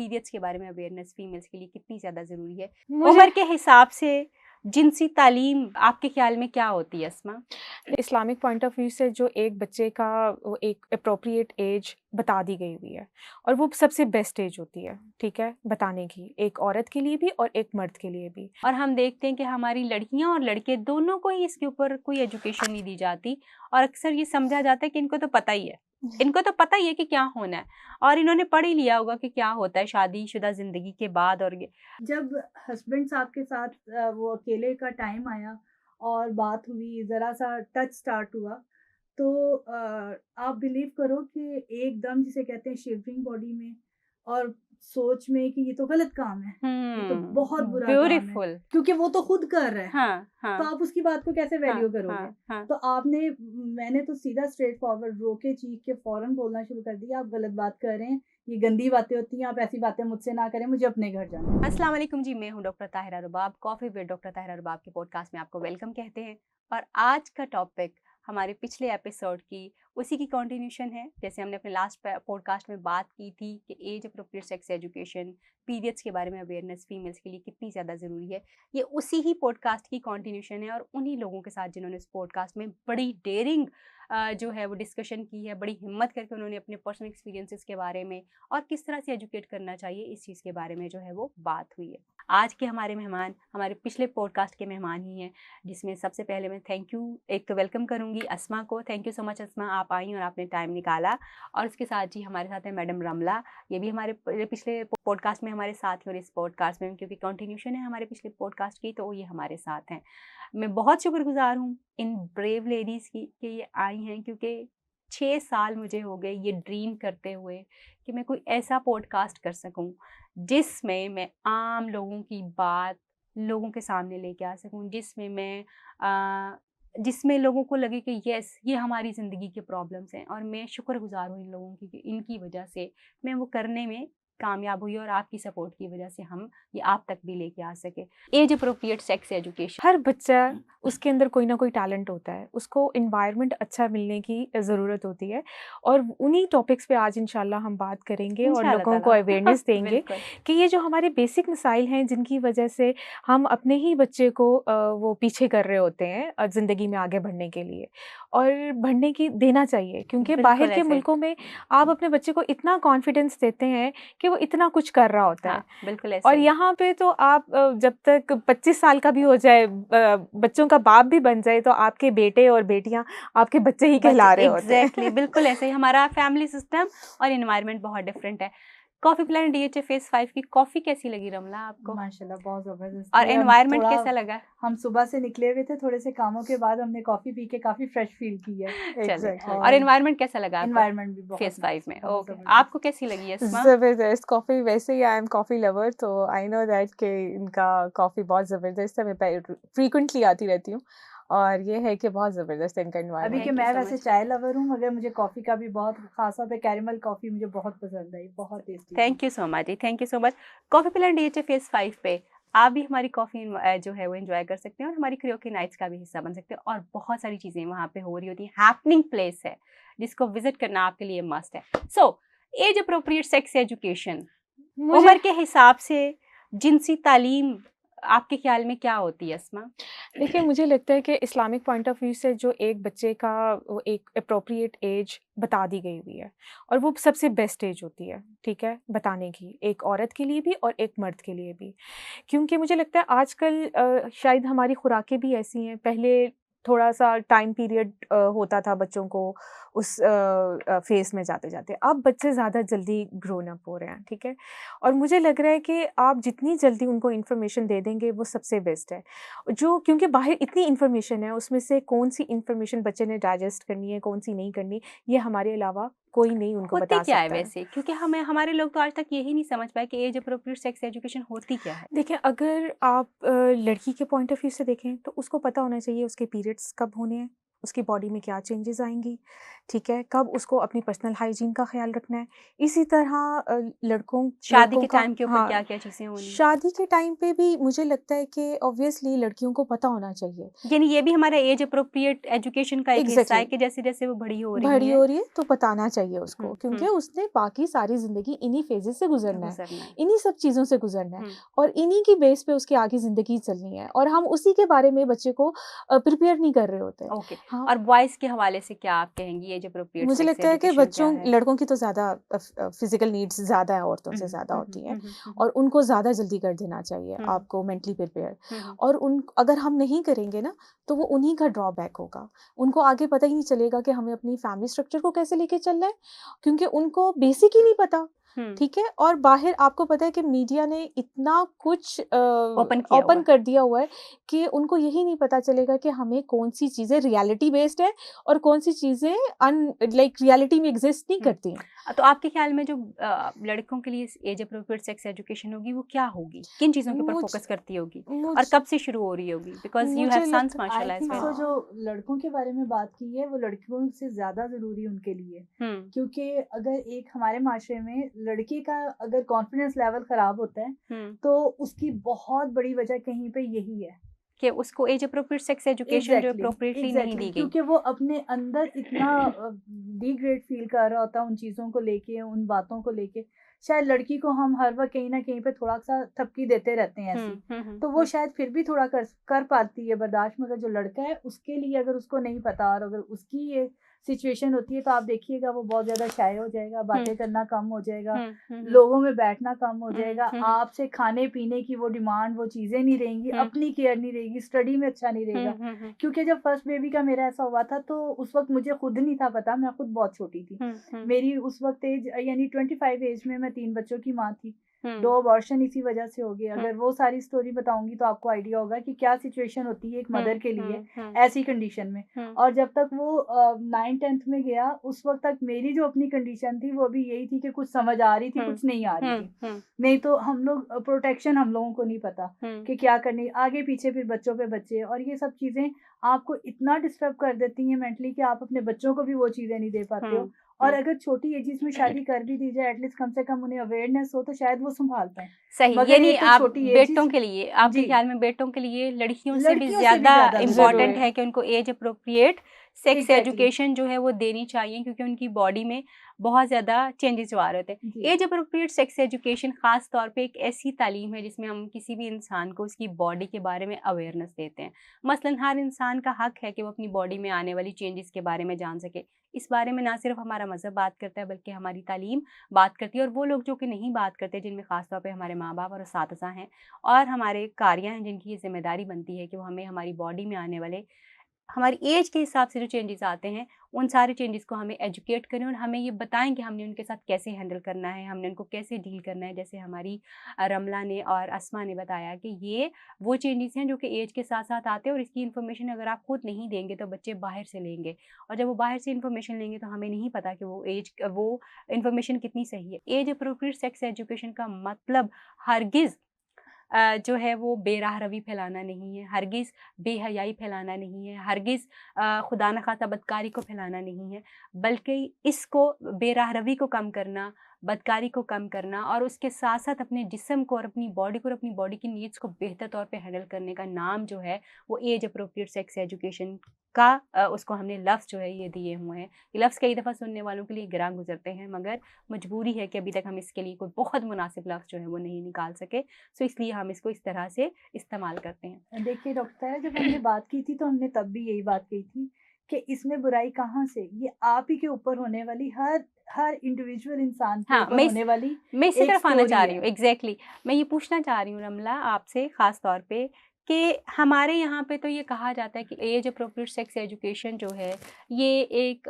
Periods के बारे में अवेयरनेस फीमेल्स के लिए कितनी ज़्यादा ज़रूरी है? मुझे उम्र के हिसाब से जिनसी तालीम आपके ख्याल में क्या होती है अस्मा? इस्लामिक पॉइंट ऑफ व्यू से जो एक बच्चे का वो एक अप्रोप्रिएट एज बता दी गई हुई है और वो सबसे बेस्ट एज होती है, ठीक है, बताने की, एक औरत के लिए भी और एक मर्द के लिए भी। और हम देखते हैं कि हमारी लड़कियां और लड़के दोनों को ही इसके ऊपर कोई एजुकेशन नहीं दी जाती और अक्सर ये समझा जाता है कि इनको तो पता ही है, इनको तो पता ही है कि क्या होना है और इन्होंने पढ़ ही लिया होगा कि क्या होता है शादीशुदा जिंदगी के बाद। और जब हस्बैंड साहब के साथ वो अकेले का टाइम आया और बात हुई, ज़रा सा टच स्टार्ट हुआ, तो आप बिलीव करो कि एकदम जिसे कहते हैं शिवरिंग बॉडी में और सोच में कि ये तो गलत काम है, ये तो बहुत बुरा काम है, ब्यूटीफुल, क्योंकि वो तो खुद कर रहा है। हाँ तो हाँ आप उसकी बात को कैसे वैल्यू हाँ करोगे? हाँ हाँ तो मैंने तो सीधा स्ट्रेट फॉरवर्ड रोके चीख के फौरन बोलना शुरू कर दिया, आप गलत बात कर रहे हैं, ये गंदी बातें होती हैं, आप ऐसी बातें मुझसे ना करें, मुझे अपने घर जाना है। अस्सलाम वालेकुम जी, मैं हूं doctor Tahira Rubab. Coffee with doctor Tahira Rubab के पॉडकास्ट में आपको वेलकम कहते हैं। और आज का टॉपिक हमारे पिछले एपिसोड की उसी की कंटिन्यूशन है। जैसे हमने अपने लास्ट पॉडकास्ट में बात की थी कि age appropriate sex education, periods के बारे में अवेयरनेस फीमेल्स के लिए कितनी ज़्यादा ज़रूरी है, ये उसी ही पॉडकास्ट की कंटिन्यूशन है। और उन्हीं लोगों के साथ जिन्होंने इस पॉडकास्ट में बड़ी डेयरिंग जो है वो डिस्कशन की है, बड़ी हिम्मत करके उन्होंने अपने पर्सनल एक्सपीरियंसेस के बारे में और किस तरह से एजुकेट करना चाहिए इस चीज़ के बारे में जो है वो बात हुई है। आज के हमारे मेहमान हमारे पिछले पॉडकास्ट के मेहमान ही हैं, जिसमें सबसे पहले मैं थैंक यू एक तो वेलकम करूंगी अस्मा को। Thank you so much Asma, आप आई और आपने टाइम निकाला। और उसके साथ जी हमारे साथ है मैडम रमला, ये भी हमारे पिछले पॉडकास्ट में हमारे साथ हैं और इस पॉडकास्ट में क्योंकि कंटिन्यूशन है हमारे पिछले पॉडकास्ट की, तो ये हमारे साथ हैं। मैं बहुत शुक्रगुजार हूँ इन ब्रेव लेडीज़ की कि ये आई हैं, क्योंकि 6 साल मुझे हो गए ये ड्रीम करते हुए कि मैं कोई ऐसा पॉडकास्ट कर सकूं जिसमें मैं आम लोगों की बात लोगों के सामने लेके आ सकूं, जिसमें लोगों को लगे कि यस ये हमारी ज़िंदगी के प्रॉब्लम्स हैं। और मैं शुक्रगुजार हूँ इन लोगों की कि इनकी वजह से मैं वो करने में कामयाब हुई और आपकी सपोर्ट की वजह से हम ये आप तक भी लेके आ सके। एज अप्रोप्रिएट सेक्स एजुकेशन, हर बच्चा उसके अंदर कोई ना कोई टैलेंट होता है, उसको एनवायरनमेंट अच्छा मिलने की ज़रूरत होती है और उन्हीं टॉपिक्स पे आज इंशाल्लाह हम बात करेंगे और इंशाल्लाह लोगों को ताला अवेयरनेस देंगे बिल्कुल कि ये जो हमारे बेसिक मसाइल हैं जिनकी वजह से हम अपने ही बच्चे को वो पीछे कर रहे होते हैं ज़िंदगी में आगे बढ़ने के लिए और बढ़ने की देना चाहिए, क्योंकि बाहर बिल्कुल के ऐसे, मुल्कों में आप अपने बच्चे को इतना कॉन्फिडेंस देते हैं कि वो इतना कुछ कर रहा होता है हाँ बिल्कुल और ऐसे। यहाँ पे तो आप जब तक 25 साल का भी हो जाए, बच्चों का बाप भी बन जाए, तो आपके बेटे और बेटियां आपके बच्चे ही कहला रहे होते हैं। एग्जैक्टली बिल्कुल ऐसे ही हमारा फैमिली सिस्टम और एनवायरनमेंट बहुत डिफरेंट है। कॉफी प्लान डीएचए फेज 5 की कॉफी कैसी लगी रमला आपको? माशाल्लाह बहुत ज़बरदस्त और थी। एनवायरनमेंट कैसा लगा? हम सुबह से निकले हुए थे, थोड़े से कामों के बाद हमने कॉफ़ी पी के काफ़ी फ्रेश फील की है। चले। एग्जैक्टली। और और एनवायरनमेंट कैसा लगा आपको एनवायरनमेंट भी बहुत फेज 5 नाइस, में? बहुत ओके, ज़बरदस्त। आपको कैसी लगी अस्मा? ज़बरदस्त कॉफ़ी, वैसे ही आई एम कॉफ़ी लवर, तो आई नो दैट कि इनका कॉफ़ी बहुत ज़बरदस्त है। मैं फ्रीक्वेंटली आती रहती हूँ और ये है कि बहुत ज़बरदस्त है इनका अभी एनवायरनमेंट। कि थैंक यू मैं सो वैसे मच। चाय लवर हूँ, मगर मुझे कॉफ़ी का भी बहुत, ख़ास तौर पे कैरेमल कॉफ़ी मुझे बहुत पसंद आई, बहुत टेस्टी थी। थैंक यू सो मच जी, thank you so much. Coffee Plan DHA phase 5 पे आप भी हमारी कॉफ़ी जो है वो एंजॉय कर सकते हैं और हमारी क्रियोकी नाइट्स का भी हिस्सा बन सकते हैं। और बहुत सारी चीज़ें वहाँ पे हो रही होती हैं, हैपनिंग प्लेस है जिसको विजिट करना आपके लिए मस्ट है। So age appropriate sex education, मुझे उम्र के हिसाब से जिनसी तालीम आपके ख्याल में क्या होती है अस्मा? देखिए, मुझे लगता है कि इस्लामिक पॉइंट ऑफ व्यू से जो एक बच्चे का वो एक अप्रोप्रिएट एज बता दी गई हुई है और वो सबसे बेस्ट एज होती है, ठीक है, बताने की, एक औरत के लिए भी और एक मर्द के लिए भी। क्योंकि मुझे लगता है आजकल शायद हमारी खुराकें भी ऐसी हैं, पहले थोड़ा-सा टाइम पीरियड होता था बच्चों को उस फ़ेज़ में जाते-जाते। अब बच्चे ज़्यादा जल्दी ग्रोन अप हो रहे हैं, ठीक है? और मुझे लग रहा है कि आप जितनी जल्दी उनको इन्फॉर्मेशन दे देंगे, वो सबसे बेस्ट है। जो क्योंकि बाहर इतनी इन्फॉर्मेशन है, उसमें से कौन-सी इन्फॉर्मेशन बच्चे ने डाइजेस्ट करनी है, कौन-सी नहीं करनी, ये हमारे अलावा कोई नहीं उनको होती बता क्या है सकता है। वैसे? क्योंकि हमारे लोग तो आज तक यही नहीं समझ पाए कि एज अप्रोप्रिएट सेक्स एजुकेशन होती क्या है? देखिए, अगर आप लड़की के पॉइंट ऑफ व्यू से देखें, तो उसको पता होना चाहिए उसके पीरियड्स कब होने हैं, उसकी बॉडी में क्या चेंजेज़ आएँगी, ठीक है, कब उसको अपनी पर्सनल हाइजीन का ख्याल रखना है। इसी तरह लड़कों शादी के लड़कों का टाइम के ऊपर हाँ, क्या क्या चीजें होनी, शादी के टाइम पे भी मुझे लगता है कि ऑब्वियसली लड़कियों को पता होना चाहिए। यानी ये भी हमारा एज अप्रोप्रिएट एजुकेशन का एक हिस्सा है एग्जैक्टली कि जैसे जैसे वो बड़ी हो रही बड़ी है हो रही है तो बताना चाहिए उसको, क्योंकि हम्म, उसने बाकी सारी जिंदगी इन्हीं फेजेस से गुजरना है, गुजरना है। इन्हीं सब चीजों से गुजरना है, हम्म, और इन्हीं की बेस पे उसकी आगे जिंदगी चलनी है, और हम उसी के बारे में बच्चे को प्रिपेयर नहीं कर रहे होते। ओके। हाँ, और बॉयज के हवाले से क्या आप कहेंगी, एज अप्रोप्रिएट मुझे सेक्स लगता है कि एजुकेशन क्या बच्चों है? लड़कों की तो ज़्यादा फिजिकल नीड्स ज़्यादा है, औरतों से ज़्यादा होती हैं, और उनको ज़्यादा जल्दी कर देना चाहिए आपको मेंटली प्रिपेयर। और उन अगर हम नहीं करेंगे ना तो वो उन्हीं का ड्रॉबैक होगा, उनको आगे पता ही नहीं चलेगा कि हमें अपनी फैमिली स्ट्रक्चर को कैसे लेके चलना है, क्योंकि उनको बेसिक ही नहीं पता। ठीक है, और बाहर आपको पता है कि मीडिया ने इतना कुछ ओपन किया हुआ ओपन है। कर दिया हुआ है कि उनको यही नहीं पता चलेगा कि हमें कौन सी चीज़ें रियलिटी बेस्ड है और कौन सी चीज़ें लाइक रियलिटी में एग्जिस्ट नहीं करती हैं। तो आपके ख्याल में जो लड़कों के लिए एज अप्रोप्रिएट सेक्स एजुकेशन होगी वो क्या होगी, किन चीजों के ऊपर मुझ फोकस करती होगी मुझ और कब से शुरू हो रही होगी? बिकॉज यू हैव मुझे सन्स लगता आई माशाल्लाह एज थिंक वेल। सो जो लड़कों के बारे में बात की है वो लड़कियों से ज़्यादा ज़रूरी उनके लिए, क्योंकि अगर एक हमारे माशरे में लड़के का अगर कॉन्फिडेंस लेवल ख़राब होता है तो उसकी बहुत बड़ी वजह कहीं पे यही है कि उसको एज अप्रोप्रिएट सेक्स एजुकेशन जो अप्रोप्रिएटली नहीं दी गई, क्योंकि वो अपने अंदर इतना डिग्रेड फील कर रहा होता है उन चीज़ों को लेके, उन बातों को लेके। शायद लड़की को हम हर वक्त कहीं ना कहीं पे थोड़ा सा थपकी देते रहते हैं ऐसी, तो वो शायद फिर भी थोड़ा कर पाती है बर्दाश्त, मगर जो लड़का है उसके लिए अगर उसको नहीं पता और अगर उसकी ये सिचुएशन होती है तो आप देखिएगा वो बहुत ज़्यादा शाय हो जाएगा, बातें करना कम हो जाएगा, लोगों में बैठना कम हो जाएगा, आपसे खाने पीने की वो डिमांड, वो चीज़ें नहीं रहेंगी, अपनी केयर नहीं रहेगी, स्टडी में अच्छा नहीं रहेगा। क्योंकि जब फर्स्ट बेबी का मेरा ऐसा हुआ था तो उस वक्त मुझे खुद नहीं था पता, मैं खुद बहुत छोटी थी। मेरी उस वक्त एज यानी 25 एज में मैं 3 बच्चों की माँ थी, 2 अबॉर्शन इसी वजह से हो गए। अगर वो सारी स्टोरी बताऊंगी तो आपको आइडिया होगा कि क्या सिचुएशन होती है एक मदर के लिए ऐसी कंडीशन में। और जब तक वो 9th-10th में गया उस वक्त तक मेरी जो अपनी कंडीशन थी वो भी यही थी कि कुछ समझ आ रही थी, कुछ नहीं आ रही थी। नहीं तो हम लोग प्रोटेक्शन हम लोगों को नहीं पता कि क्या करनी, आगे पीछे फिर बच्चों पे बच्चे, और ये सब चीज़ें आपको इतना डिस्टर्ब कर देती हैं मेंटली कि आप अपने बच्चों को भी वो चीज़ें नहीं दे पाते हो। और अगर छोटी एजेस में शादी कर भी दी जाए एटलीस्ट कम से कम उन्हें अवेयरनेस हो तो शायद वो संभाल पाएं। सही, मगर यानी ये तो आप छोटी बेटों एजेस के लिए, आपके जी ख्याल में बेटों के लिए लड़कियों से भी लड़कियों से भी ज्यादा ज़्यादा इम्पोर्टेंट ज़रूरी है कि उनको age appropriate sex exactly education जो है वो देनी चाहिए, क्योंकि उनकी बॉडी में बहुत ज़्यादा चेंजेस जो आ रहे होते हैं। जी एज अप्रोप्रिएट सेक्स एजुकेशन ख़ास तौर पे एक ऐसी तालीम है जिसमें हम किसी भी इंसान को उसकी बॉडी के बारे में अवेयरनेस देते हैं। मसलन हर इंसान का हक है कि वो अपनी बॉडी में आने वाली चेंजेस के बारे में जान सके। इस बारे में ना सिर्फ हमारा मज़हब बात करता है बल्कि हमारी तालीम बात करती है, और वो लोग जो कि नहीं बात करते, जिनमें ख़ास तौर पे हमारे माँ बाप और असातिज़ा हैं और हमारे कारियाँ हैं, जिनकी ये ज़िम्मेदारी बनती है कि वो हमें हमारी बॉडी में आने वाले हमारी एज के हिसाब से जो चेंजेस आते हैं उन सारे चेंजेस को हमें एजुकेट करें और हमें ये बताएं कि हमने उनके साथ कैसे हैंडल करना है, हमने उनको कैसे डील करना है। जैसे हमारी रमला ने और अस्मा ने बताया कि ये वो चेंजेस हैं जो कि एज के साथ साथ आते हैं, और इसकी इन्फॉर्मेशन अगर आप खुद नहीं देंगे तो बच्चे बाहर से लेंगे, और जब वो बाहर से इन्फॉर्मेशन लेंगे तो हमें नहीं पता कि वो इन्फॉर्मेशन कितनी सही है। एज अप्रोप्रिएट सेक्स एजुकेशन का मतलब हरगिज़ जो है वो बेराह रवी फैलाना नहीं है, हरगिज़ बेहयाई फैलाना नहीं है, हरगिज़ खुदा न खास्ता बदकारी को फैलाना नहीं है, बल्कि इसको बेराह रवी को कम करना, बदकारी को कम करना, और उसके साथ साथ अपने जिस्म को और अपनी बॉडी की नीड्स को बेहतर तौर पे हैंडल करने का नाम जो है वो एज अप्रोप्रिएट सेक्स एजुकेशन का उसको हमने लफ्ज़ जो है ये दिए हुए हैं। ये लफ्ज़ कई दफ़ा सुनने वालों के लिए गिरां गुजरते हैं, मगर मजबूरी है कि अभी तक हम इसके लिए कोई बहुत मुनासिब लफ्ज़ जो है वो नहीं निकाल सके, सो इसलिए हम इसको इस तरह से इस्तेमाल करते हैं। देखिए डॉक्टर साहब, जब हमने बात की थी तो हमने तब भी यही बात कही थी कि इसमें बुराई कहाँ से, ये आप ही के ऊपर होने वाली हर हर इंडिविजुअल इंसान के हाँ, ऊपर होने वाली मैं इसी एक तरफ आना चाह स्टोरी रही हूँ। है। एग्ज़ैक्टली, मैं ये पूछना चाह रही हूँ रमला आपसे ख़ास तौर पे कि हमारे यहाँ पे तो ये कहा जाता है कि एज अप्रोप्रिएट सेक्स एजुकेशन जो है ये एक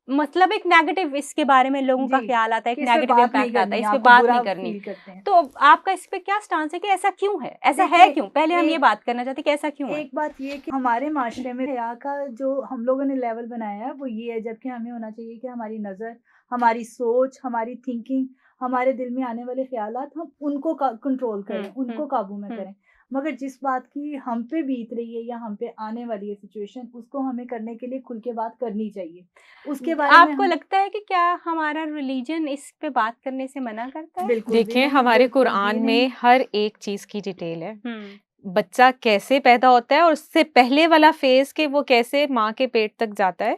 मतलब एक नेगेटिव, इसके बारे में लोगों का जी ख्याल आता है, एक कि इस पे नेगेटिव बात नहीं इम्पैक्ट आता है, करनी, इस पे आपको बात बुरा नहीं करनी। फील करते हैं। तो आपका इस पे क्या स्टांस है कि ऐसा क्यों है? ऐसा है देखिए क्यों? पहले हम ये एक बात करना चाहते हैं कि ऐसा क्यों है? एक बात ये कि हमारे माशरे में हया का जो हम लोगों ने लेवल बनाया है वो ये है, जबकि हमें होना चाहिए कि हमारी नज़र, हमारी सोच, हमारी थिंकिंग, हमारे दिल में आने वाले ख्यालात हम उनको कंट्रोल करें, उनको काबू में करें। मगर जिस बात की हम पे बीत रही है या हम पे आने वाली है सिचुएशन, उसको हमें करने के लिए खुल के बात करनी चाहिए। उसके बारे में आपको हम लगता है कि क्या हमारा रिलीजन इस पे बात करने से मना करता है? बिल्कुल भी देखिए नहीं, हमारे बिल्कुल भी कुरान नहीं। में हर एक चीज़ की डिटेल है। हम्म, बच्चा कैसे पैदा होता है और उससे पहले वाला फेज़ कि वो कैसे माँ के पेट तक जाता है,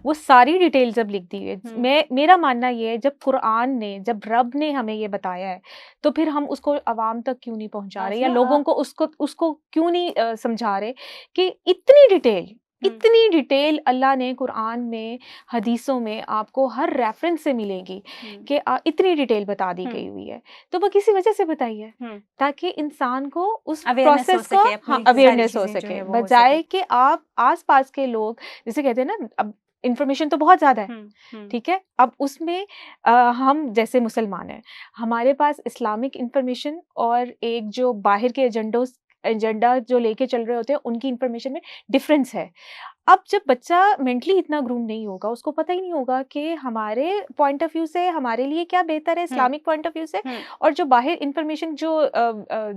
वो सारी डिटेल जब लिख दी है। मेरा मानना ये है, जब कुरान ने, जब रब ने हमें ये बताया है, तो फिर हम उसको अवाम तक क्यों नहीं पहुँचा रहे या आसमा लोगों को उसको क्यों नहीं समझा रहे कि इतनी डिटेल अल्लाह ने कुरान में, हदीसों में आपको हर रेफ़रेंस से मिलेगी कि इतनी डिटेल बता दी गई हुई है। तो वो किसी वजह से बताई है ताकि इंसान को उस अवेयरनेस हो प्रोसेस का सके, अपनी सारी अवेयरनेस हो चीजें जो सके, है वो हो बजाय सके। कि आप आस-पास के लोग, जैसे कहते हैं ना, अब इन्फॉर्मेशन तो बहुत ज़्यादा है, ठीक है? अब उसमें हम जैसे मुसलमान हैं, हमारे पास इस्लामिक इन्फॉर्मेशन और एक जो बाहर के एजेंडा जो लेके चल रहे होते हैं, उनकी इन्फॉर्मेशन में डिफरेंस है। अब जब बच्चा मेंटली इतना ग्रूम नहीं होगा, उसको पता ही नहीं होगा कि हमारे पॉइंट ऑफ व्यू से हमारे लिए क्या बेहतर है इस्लामिक पॉइंट ऑफ व्यू से, और जो बाहर इन्फॉर्मेशन जो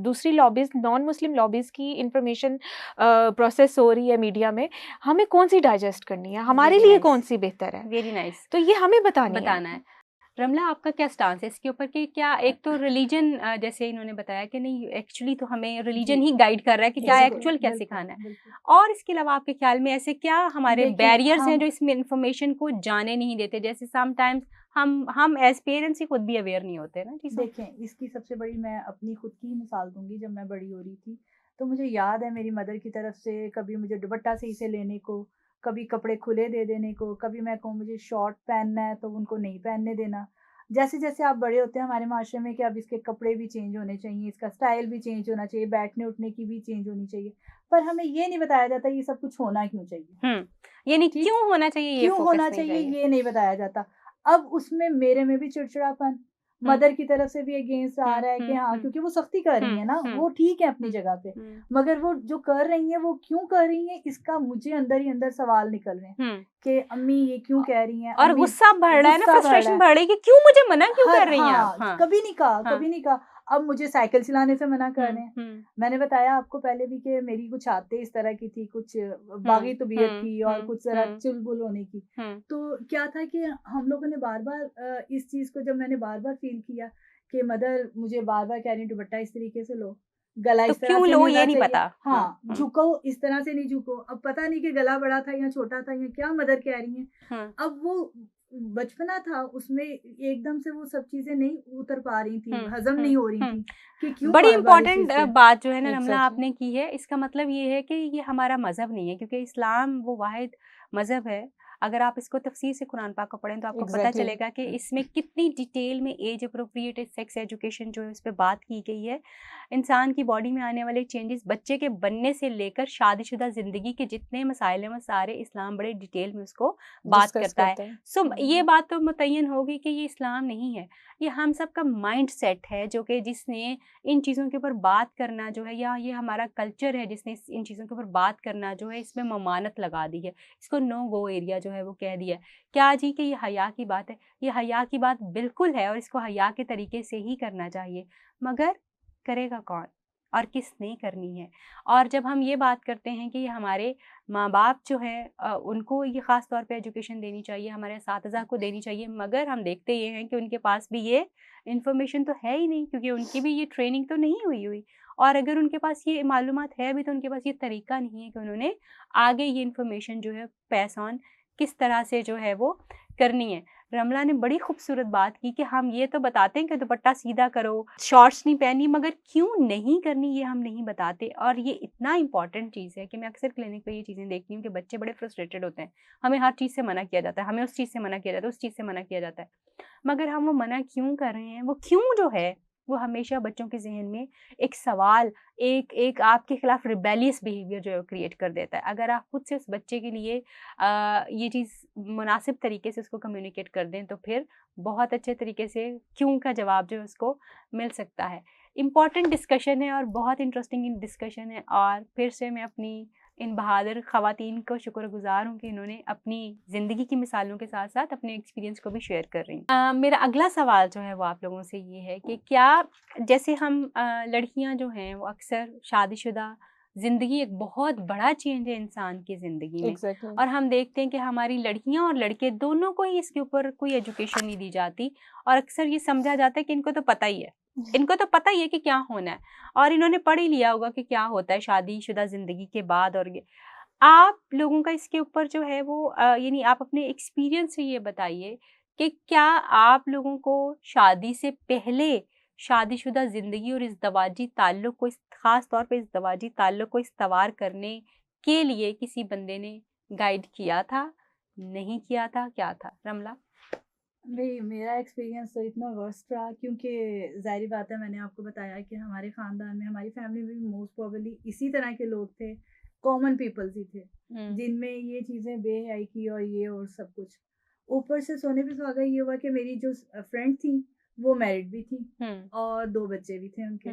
दूसरी लॉबीज़, नॉन मुस्लिम लॉबीज़ की इन्फॉर्मेशन प्रोसेस हो रही है मीडिया में, हमें कौन-सी डाइजेस्ट करनी है, हमारे वेरी लिए नाइस, कौन-सी बेहतर है, वेरी नाइस। तो ये हमें बतानी बताना है। है। रमला, आपका क्या स्टांस है इसके ऊपर कि क्या एक तो रिलीजन जैसे इन्होंने बताया कि नहीं, एक्चुअली तो हमें रिलीजन जी, ही गाइड कर रहा है कि क्या बिल्कुल, एक्चुअल क्या बिल्कुल, सिखाना है, बिल्कुल। और इसके अलावा आपके ख्याल में ऐसे क्या हमारे देखिए बैरियर्स हैं हम जो इसमें इंफॉर्मेशन को जाने नहीं देते? जैसे समटाइम्स हम एज पेरेंट्स ही खुद भी अवेयर नहीं होते ना चीज़ों। देखें, इसकी सबसे बड़ी मैं अपनी खुद की मिसाल दूँगी। जब मैं बड़ी हो रही थी, तो मुझे याद है मेरी मदर की तरफ से कभी मुझे दुपट्टा सही से लेने को, कभी कपड़े खुले दे देने को, कभी मैं कहूँ मुझे शॉर्ट पहनना है तो उनको नहीं पहनने देना। जैसे-जैसे आप बड़े होते हैं हमारे माशरे में कि अब इसके कपड़े भी चेंज होने चाहिए, इसका स्टाइल भी चेंज होना चाहिए, बैठने-उठने की भी चेंज होनी चाहिए। पर हमें ये नहीं बताया जाता ये सब कुछ होना क्यों चाहिए, यानी ठीक? क्यों होना चाहिए ये क्यों फोकस होना नहीं चाहिए चाहिए। ये नहीं बताया जाता। अब उसमें मेरे में भी चिड़चिड़ापन, हुँ, मदर की तरफ से भी अगेंस्ट आ हुँ, रहा है कि हुँ, हाँ, हुँ, क्योंकि वो सख्ती कर रही हुँ, हैं ना, हुँ, वो ठीक है अपनी हुँ, जगह पे। हुँ, मगर वो जो कर रही हैं, वो क्यों कर रही हैं, इसका मुझे अंदर ही अंदर सवाल निकल रहे हैं हुँ। कि अम्मी ये क्यों कह रही हैं, और अम्मी गुस्सा बढ़ रहा है ना, गुस्सा बढ़ रहा फ्रस्ट्रेशन है। बढ़ रही है कि क्यों मुझे मना क्यों हर कर रही हैं आप? हाँ, हाँ, कभी नहीं कहा, हाँ। कभी नहीं कहा। अब मुझे साइकिल चलाने से मना कर रहे हैं। हुँ। मैंने बताया आपको पहले भी कि मेरी कुछ आदतें इस तरह की थी, कुछ बागी हुँ, तबीयत हुँ, की और हुँ, कुछ ज़रा हुँ, चुलबुल होने की। हुँ। तो क्या था कि हम लोगों ने बार-बार इस चीज़ को जब मैंने बार-बार फ़ील किया कि मदर मुझे बार-बार कह रही हैं दुपट्टा इस तरीके से लो, गला तो इस तरह क्यों से लो नहीं ये होना नहीं चाहिए। पता। हाँ, हाँ, झुको इस तरह से नहीं झुको। अब पता नहीं कि गला बड़ा था या छोटा था या क्या मदर कह रही हैं। हाँ, अब वो बचपना था, उसमें एकदम से वो सब चीज़ें नहीं उतर पा रही थी, हुँ, हज़म हुँ, नहीं हो रही हुँ। थी कि क्यों बड़ी बार-बार इस इम्पोर्टेंट चीज़ पे। बात जो है ना रमला एग्ज़ैक्टली। आपने की है, इसका मतलब ये है कि ये हमारा मज़हब नहीं है, क्योंकि इस्लाम वो वाहिद मज़हब है। अगर आप इसको तफ़सीर से कुरान पाक को पढ़ें तो आपको पता एग्ज़ैक्टली। चलेगा कि इसमें कितनी डिटेल में एज अप्रोप्रिएट सेक्स एजुकेशन जो है उस पे बात की गई है। इंसान की बॉडी में आने वाले चेंजेस, बच्चे के बनने से लेकर शादीशुदा ज़िंदगी के जितने मसाइल हैं वो सारे इस्लाम बड़े डिटेल में उसको बात डिस्कस करता है। करते हैं। सो ये बात तो मुतय्यन होगी कि ये इस्लाम नहीं है, ये हम सब का माइंडसेट है जो कि जिसने इन चीज़ों के ऊपर बात करना जो है, या ये हमारा कल्चर है जिसने इन चीज़ों के ऊपर बात करना जो है इसमें ममानत लगा दी है, इसको नो गो एरिया जो है वो कह दिया है। क्या जी कि ये हया की बात है? ये हया की बात बिल्कुल है और इसको हया के तरीके से ही करना चाहिए, मगर करेगा कौन और किसने करनी है? और जब हम ये बात करते हैं कि ये हमारे माँ-बाप जो हैं उनको ये ख़ास तौर पे एजुकेशन देनी चाहिए, हमारे असातिज़ा को देनी चाहिए, मगर हम देखते ये हैं कि उनके पास भी ये इन्फॉर्मेशन तो है ही नहीं, क्योंकि उनकी भी ये ट्रेनिंग तो नहीं हुई। और अगर उनके पास ये मालूमात है भी तो उनके पास ये तरीका नहीं है कि उन्होंने आगे ये इन्फॉर्मेशन जो है पैस ऑन किस तरह से जो है वो करनी है। रमला ने बड़ी खूबसूरत बात की कि हम ये तो बताते हैं कि दुपट्टा सीधा करो, शॉर्ट्स नहीं पहननी, मगर क्यों नहीं करनी ये हम नहीं बताते। और ये इतना इम्पॉर्टेंट चीज़ है कि मैं अक्सर क्लिनिक पे ये चीज़ें देखती हूँ कि बच्चे बड़े फ्रस्ट्रेटेड होते हैं। हमें हर चीज़ से मना किया जाता है, हमें उस चीज़ से मना किया जाता है, उस चीज़ से मना किया जाता है। मगर हम वो मना क्यों कर रहे हैं, वो क्यों जो है वो हमेशा बच्चों के ज़हन में एक सवाल, एक एक आपके खिलाफ रिबेलियस बिहेवियर जो है वो क्रिएट कर देता है। अगर आप खुद से उस बच्चे के लिए ये चीज़ मुनासिब तरीके से उसको कम्युनिकेट कर दें तो फिर बहुत अच्छे तरीके से क्यों का जवाब जो है उसको मिल सकता है। इम्पॉर्टेंट डिस्कशन है और बहुत इंटरेस्टिंग डिस्कशन है, और फिर से मैं अपनी इन बहादुर ख़वातीन को शुक्रगुज़ार हूँ कि इन्होंने अपनी ज़िंदगी की मिसालों के साथ-साथ अपने एक्सपीरियंस को भी शेयर कर रही हैं। मेरा अगला सवाल जो है वो आप लोगों से ये है कि क्या जैसे हम लड़कियाँ जो हैं वो अक्सर शादीशुदा ज़िंदगी एक बहुत बड़ा चेंज है इंसान की ज़िंदगी में एग्जैक्टली। और हम देखते हैं कि हमारी लड़कियाँ और लड़के दोनों को ही इसके ऊपर कोई एजुकेशन नहीं दी जाती और अक्सर ये समझा जाता है कि इनको तो पता ही है, इनको तो पता ही है कि क्या होना है और इन्होंने पढ़ ही लिया होगा कि क्या होता है शादीशुदा ज़िंदगी के बाद। और ये आप लोगों का इसके ऊपर जो है वो यानी आप अपने एक्सपीरियंस से ये बताइए कि क्या आप लोगों को शादी से पहले शादीशुदा ज़िंदगी और इज़दवाजी ताल्लुक़ को ख़ास तौर पे इज़दवाजी ताल्लुक़ को इस्तवार करने के लिए किसी बंदे ने गाइड किया था, नहीं किया था, क्या था? रमला? नहीं, मेरा एक्सपीरियंस तो इतना वर्स्ट रहा क्योंकि ज़ाहिर बात है, मैंने आपको बताया कि हमारे ख़ानदान में, हमारी फैमिली में भी मोस्ट प्रोबेबली इसी तरह के लोग थे, कॉमन पीपल्स ही थे, जिनमें ये चीज़ें बेहयाई की और ये और सब कुछ। ऊपर से सोने पे सुहागा ये हुआ कि मेरी जो फ्रेंड थी, वो मैरिड भी थी और 2 बच्चे भी थे उनके।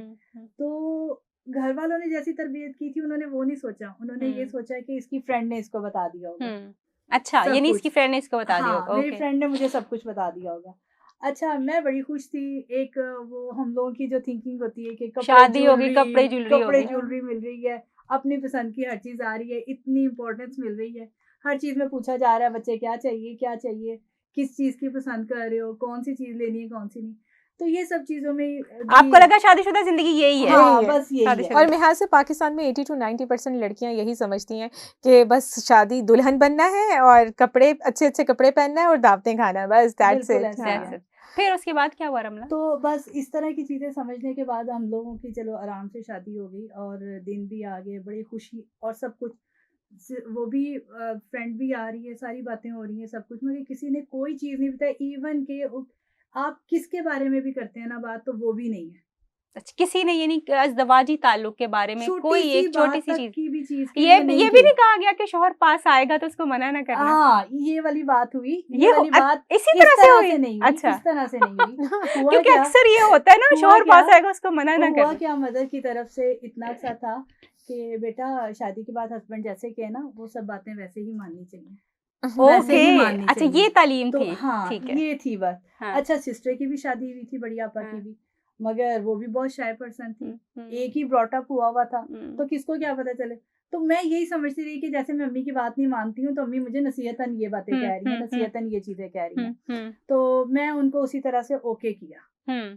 तो घर वालों ने जैसी तरबियत की थी, उन्होंने वो नहीं सोचा, उन्होंने ये सोचा कि इसकी फ्रेंड ने इसको बता दिया होगा। अच्छा, सब यानी कुछ। इसकी फ्रेंड ने इसको बता दिया हाँ, होगा। मेरी ओके। फ्रेंड ने मुझे सब कुछ बता दिया होगा। अच्छा, मैं बड़ी खुश थी। एक वो हम लोगों की जो थिंकिंग होती है कि कपड़े शादी होगी, ज्वेलरी कपड़े कपड़े होगी। ज्वेलरी मिल रही है, अपनी पसंद की हर चीज़ आ रही है, इतनी इम्पोर्टेंस मिल रही है, हर चीज़ में पूछा जा रहा है बच्चे क्या चाहिए, किस चीज़ की पसंद कर रहे हो, कौन-सी चीज़ लेनी है, कौन-सी नहीं। तो ये सब चीज़ों में आपको लगा शादीशुदा ज़िंदगी यही है? हाँ, यही है। बस यही है। शादीशुदा और मेरे से पाकिस्तान में 80 to 90% लड़कियां यही समझती हैं कि बस शादी दुल्हन बनना है और कपड़े अच्छे कपड़े पहनना है और दावतें खाना है, बस दैट्स बिल्कुल इट। ऐसा ही That's है। it. फिर उसके बाद क्या हुआ रमला? तो बस इस तरह की चीज़ें समझने के बाद हम लोगों की चलो आराम से शादी हो गई और दिन भी आ गए, बड़ी खुशी और सब कुछ। वो भी फ्रेंड भी आ रही है, सारी बातें हो रही हैं, सब कुछ, मगर किसी ने कोई चीज़ नहीं बताई। इवन के आप किसके बारे में भी करते हैं ना बात, तो वो भी नहीं है। अच्छा, किसी ने यानी इज़दवाजी ताल्लुक़ के बारे में कोई छोटी-सी एक बात छोटी-सी तक चीज़, की भी चीज़ के ये लिए ये नहीं भी थी। नहीं कहा गया कि शौहर पास आएगा तो उसको मना ना करना? हाँ, ये वाली बात हुई। ये ये वाली बात इसी इस तरह से हुई? से नहीं हुई, अच्छा। इस तरह से नहीं हुई। हुआ क्योंकि क्या अक्सर ये होता है ना, हुआ शौहर क्या पास आएगा उसको मना ना हुआ करना। क्या मदर की तरफ से इतना सा था कि बेटा शादी के बाद हस्बैंड जैसे कहे ना, वो सब बातें वैसे ही माननी चाहिए, वैसे ही ओके, माननी अच्छा ये चाहिए। तालीम तो थी। हाँ, ठीक है। ये थी बात। हाँ। अच्छा, सिस्टर की भी शादी हुई थी, बड़ी आपा की हाँ। भी, मगर वो भी बहुत शाय पर्सन थी। हम्म, एक ही ब्रॉट अप हुआ था, हम्म, तो किसको क्या पता चले। तो मैं यही समझती रही कि जैसे मैं अम्मी की बात नहीं मानती हूँ, तो अम्मी मुझे नसीहतन ये बातें कह रही हैं, नसीहतन ये चीज़ें कह रही हैं। तो मैं उनको उसी तरह से ओके किया।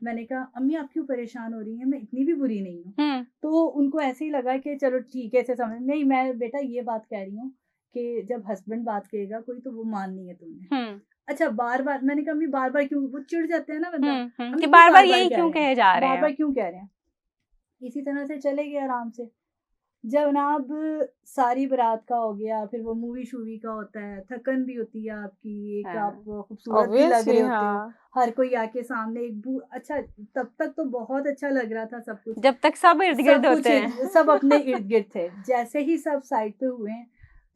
मैंने कहा अम्मी आप क्यों परेशान हो रही हैं, मैं इतनी भी बुरी नहीं हूँ। तो उनको ऐसे ही लगा कि चलो ठीक है, ऐसे समझ नहीं, मैं बेटा ये बात कह रही हूँ कि जब हस्बैंड बात कहेगा कोई, तो वो माननी है तुमने। अच्छा, बार-बार मैंने कहा अम्मी बार-बार क्यों, वो चिढ़ जाते हैं ना बंदा, कि अम्मी बार-बार यही कह क्यों रहे हैं, कहे जा रहे बार-बार हैं? क्यों कह रहे हैं। इसी तरह से चले गए आराम से। जनाब सारी बारात का हो गया, फिर वो मूवी-शूवी का होता है, थकन भी होती है आपकी, एक हाँ। आप खूबसूरत भी लग ऑब्वियसली रहे होते हो, हाँ। हर कोई आके सामने अच्छा, तब तक तो बहुत अच्छा लग रहा था सब कुछ। जब तक सब इर्द-गिर्द सब होते हैं। कुछ सब अपने इर्द-गिर्द थे। जैसे ही सब साइड पे हुए हैं,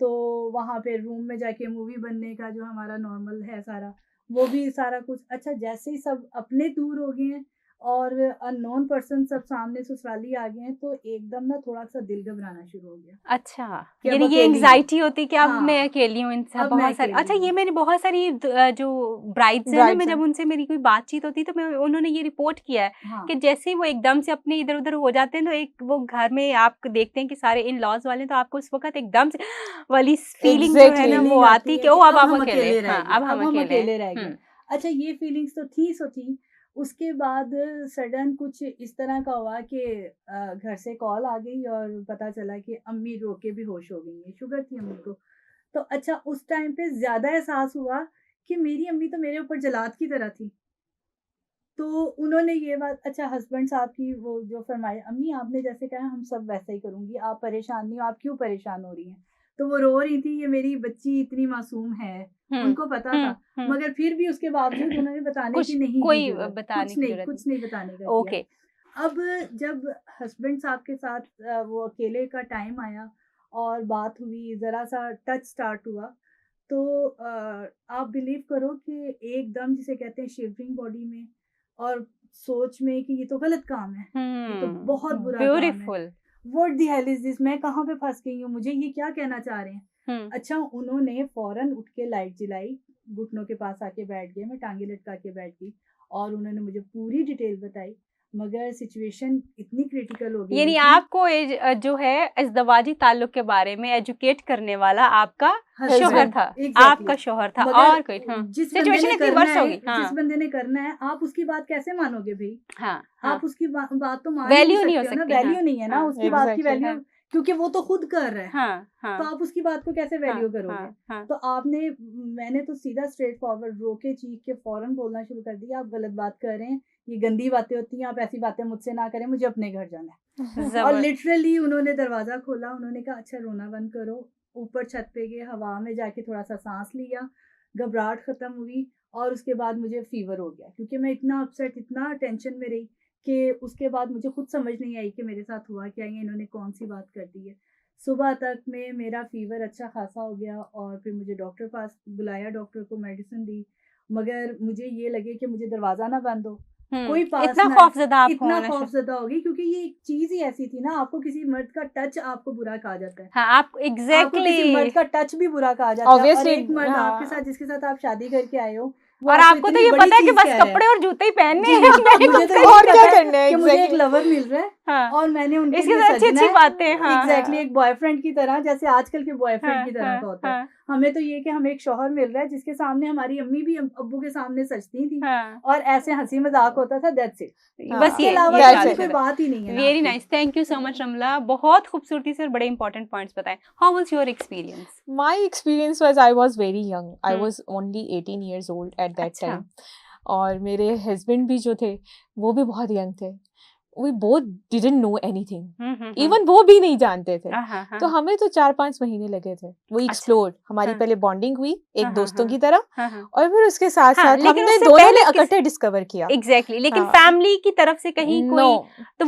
तो वहाँ पे रूम में जाके मूवी बनने का जो हमारा नॉर्मल है सारा, वो भी सारा कुछ। अच्छा, जैसे ही सब अपने दूर हो गए हैं और अननोन पर्सन सब सामने ससुराली आ गए हैं, तो एकदम ना थोड़ा-सा दिल घबराना शुरू हो गया अच्छा, कि अब यानी ये अकेली हूँ। एंग्ज़ायटी होती है कि अब मैं हाँ, अकेली हूँ, इन सब अब मैं बहुत सारी। अकेली अच्छा, हूँ। ये मैंने बहुत सारी जो ब्राइड्स हैं ना, ब्राइड्स मैं हैं। जब उनसे मेरी कोई बातचीत होती है, तो मैं उन्होंने ये रिपोर्ट किया है हाँ, कि जैसे ही वो एकदम से अपने इधर-उधर हो जाते हैं, तो एक वो घर में आप देखते हैं कि सारे इन-लॉज़ वाले हैं, तो आपको उस वक़्त एकदम से वाली फीलिंग जो है ना, वो फीलिंग आती आती है कि है कि ओह! अब अब आप हम अकेले अकेले हैं। रह हाँ, गए, अब हम अकेले अकेले रह हैं। गए। अच्छा, ये फीलिंग्स तो थी सो थी। उसके बाद सडन कुछ इस तरह का हुआ कि घर से कॉल आ गई और पता चला कि अम्मी रो के बेहोश हो गई हैं, शुगर थी अम्मी को। तो अच्छा, उस टाइम पे ज़्यादा एहसास हुआ कि मेरी अम्मी तो मेरे ऊपर जलाद की तरह थी। तो उन्होंने ये बात, अच्छा, हस्बैंड साहब की वो जो फरमाए, अम्मी आपने जैसे कहा हम सब वैसा ही करूँगी, आप परेशान नहीं हो, आप क्यों परेशान हो रही हैं? तो वो रो रही थी, ये मेरी बच्ची इतनी मासूम है, उनको पता था, मगर फिर भी उसके बावजूद उन्होंने बताने कुछ की नहीं की कोई ज़रूरत, बताने की ज़रूरत कुछ नहीं बताने का किया। ओके। अब जब हस्बैंड साहब के साथ वो अकेले का टाइम आया और बात हुई, ज़रा-सा टच स्टार्ट हुआ, तो आप बिलीव करो कि एकदम जिसे कहते हैं शिवरिंग बॉडी में और सोच में कि ये तो गलत काम है, ये तो बहुत बुरा काम है। Beautiful. What the hell is this, मैं कहाँ पे फंस गई हूँ, मुझे ये क्या कहना चाह रहे हैं। अच्छा, उन्होंने फौरन उठ के लाइट जलाई, घुटनों के पास आके बैठ गए, मैं टांगे लटका के बैठ गई और उन्होंने मुझे पूरी डिटेल बताई, मगर सिचुएशन इतनी क्रिटिकल हो गई यानी थी। आपको जो है इज़्दवाजी ताल्लुक के बारे में एजुकेट करने वाला आपका शौहर था, आपका शौहर था, और कोई जिस बंदे सिचुएशन ने इतनी करना वर्स है, होगी। जिस बंदे ने करना है, आप उसकी बात कैसे मानोगे भाई? हाँ, आप उसकी बात तो मान ही वैल्यू नहीं नहीं हो सकते हो ना, सकती। वैल्यू नहीं है ना उसकी बात की Exactly. वैल्यू, क्योंकि वो तो खुद कर रहा है। हाँ, तो आप उसकी बात को कैसे वैल्यू करोगे? तो मैंने तो सीधा स्ट्रेट फॉरवर्ड रोके चीख के फौरन बोलना शुरू कर दिया, आप गलत बात कर रहे हैं, ये गंदी बातें होती हैं, आप ऐसी बातें मुझसे ना करें, मुझे अपने घर जाना है। और लिटरली उन्होंने दरवाजा खोला, उन्होंने कहा अच्छा रोना बंद करो, ऊपर छत पे गए, हवा में जाके थोड़ा सा सांस लिया, घबराहट खत्म हुई और उसके बाद मुझे फीवर हो गया, क्योंकि मैं इतना अपसेट, इतना टेंशन में रही कि उसके बाद मुझे खुद समझ नहीं आई कि मेरे साथ हुआ क्या है, इन्होंने कौन सी बात कर दी है। सुबह तक में मेरा फीवर अच्छा खासा हो गया और फिर मुझे डॉक्टर पास बुलाया, डॉक्टर को मेडिसिन दी, मगर मुझे ये लगे कि मुझे दरवाज़ा ना बंद हो, कोई पास इतना ना, खौफजदा आप इतना होना खौफजदा होगी, क्योंकि ये एक चीज़ ही ऐसी थी ना, आपको किसी मर्द का टच आपको बुरा कहा जाता है। हाँ, आप आपको किसी एग्जैक्टली मर्द का टच भी बुरा कहा जाता है, और Obviously, एक मर्द हाँ। आपके साथ, जिसके साथ आप शादी करके आए हो, वो और आपको तो इतनी ये बड़ी पता है कि चीज़ बस कह रहा है। कपड़े और जूते ही पहनने जी, हैं। मुझे तो और यही क्या पता है करना है, कि मुझे एक exactly. लवर मिल रहा है हाँ, और मैंने उनके इसके लिए साथ अच्छी सजना अच्छी है। बातें। हाँ, एग्जैक्टली, हाँ, एक बॉयफ्रेंड की तरह, जैसे आजकल के बॉयफ्रेंड हाँ, की तरह का होता है। हाँ, हमें तो ये कि हमें एक शौहर मिल रहा है जिसके सामने हमारी अम्मी भी अब्बू के सामने सजती थी हाँ, और ऐसे हंसी मजाक होता था, दैट्स इट। बस इसके ये अलावा that's दूसरी it. कोई बात ही नहीं है ना वेरी आपकी। Nice, thank you so much Ramla, बहुत खूबसूरती से और बड़े इंपॉर्टेंट पॉइंट्स बताएं। How was your experience? My experience was I was very young. I Hmm. was only 18 years old at that अच्छा। time. और मेरे हस्बैंड भी जो थे वो भी बहुत यंग थे। We both didn't know anything. Even वो भी नहीं जानते थे। तो हमें तो 4-5 महीने लगे थे। वो एक्सप्लोर्ड, हमारी हाँ। पहले बॉन्डिंग हुई एक हाँ, दोस्तों हाँ, की तरह, हाँ, और फिर उसके साथ हाँ, साथ लेकिन हमने उससे दोनों पहले ने किस- इकट्ठे डिस्कवर किया। एग्जैक्टली, लेकिन हाँ। फैमिली की तरफ से कहीं कोई नो, तो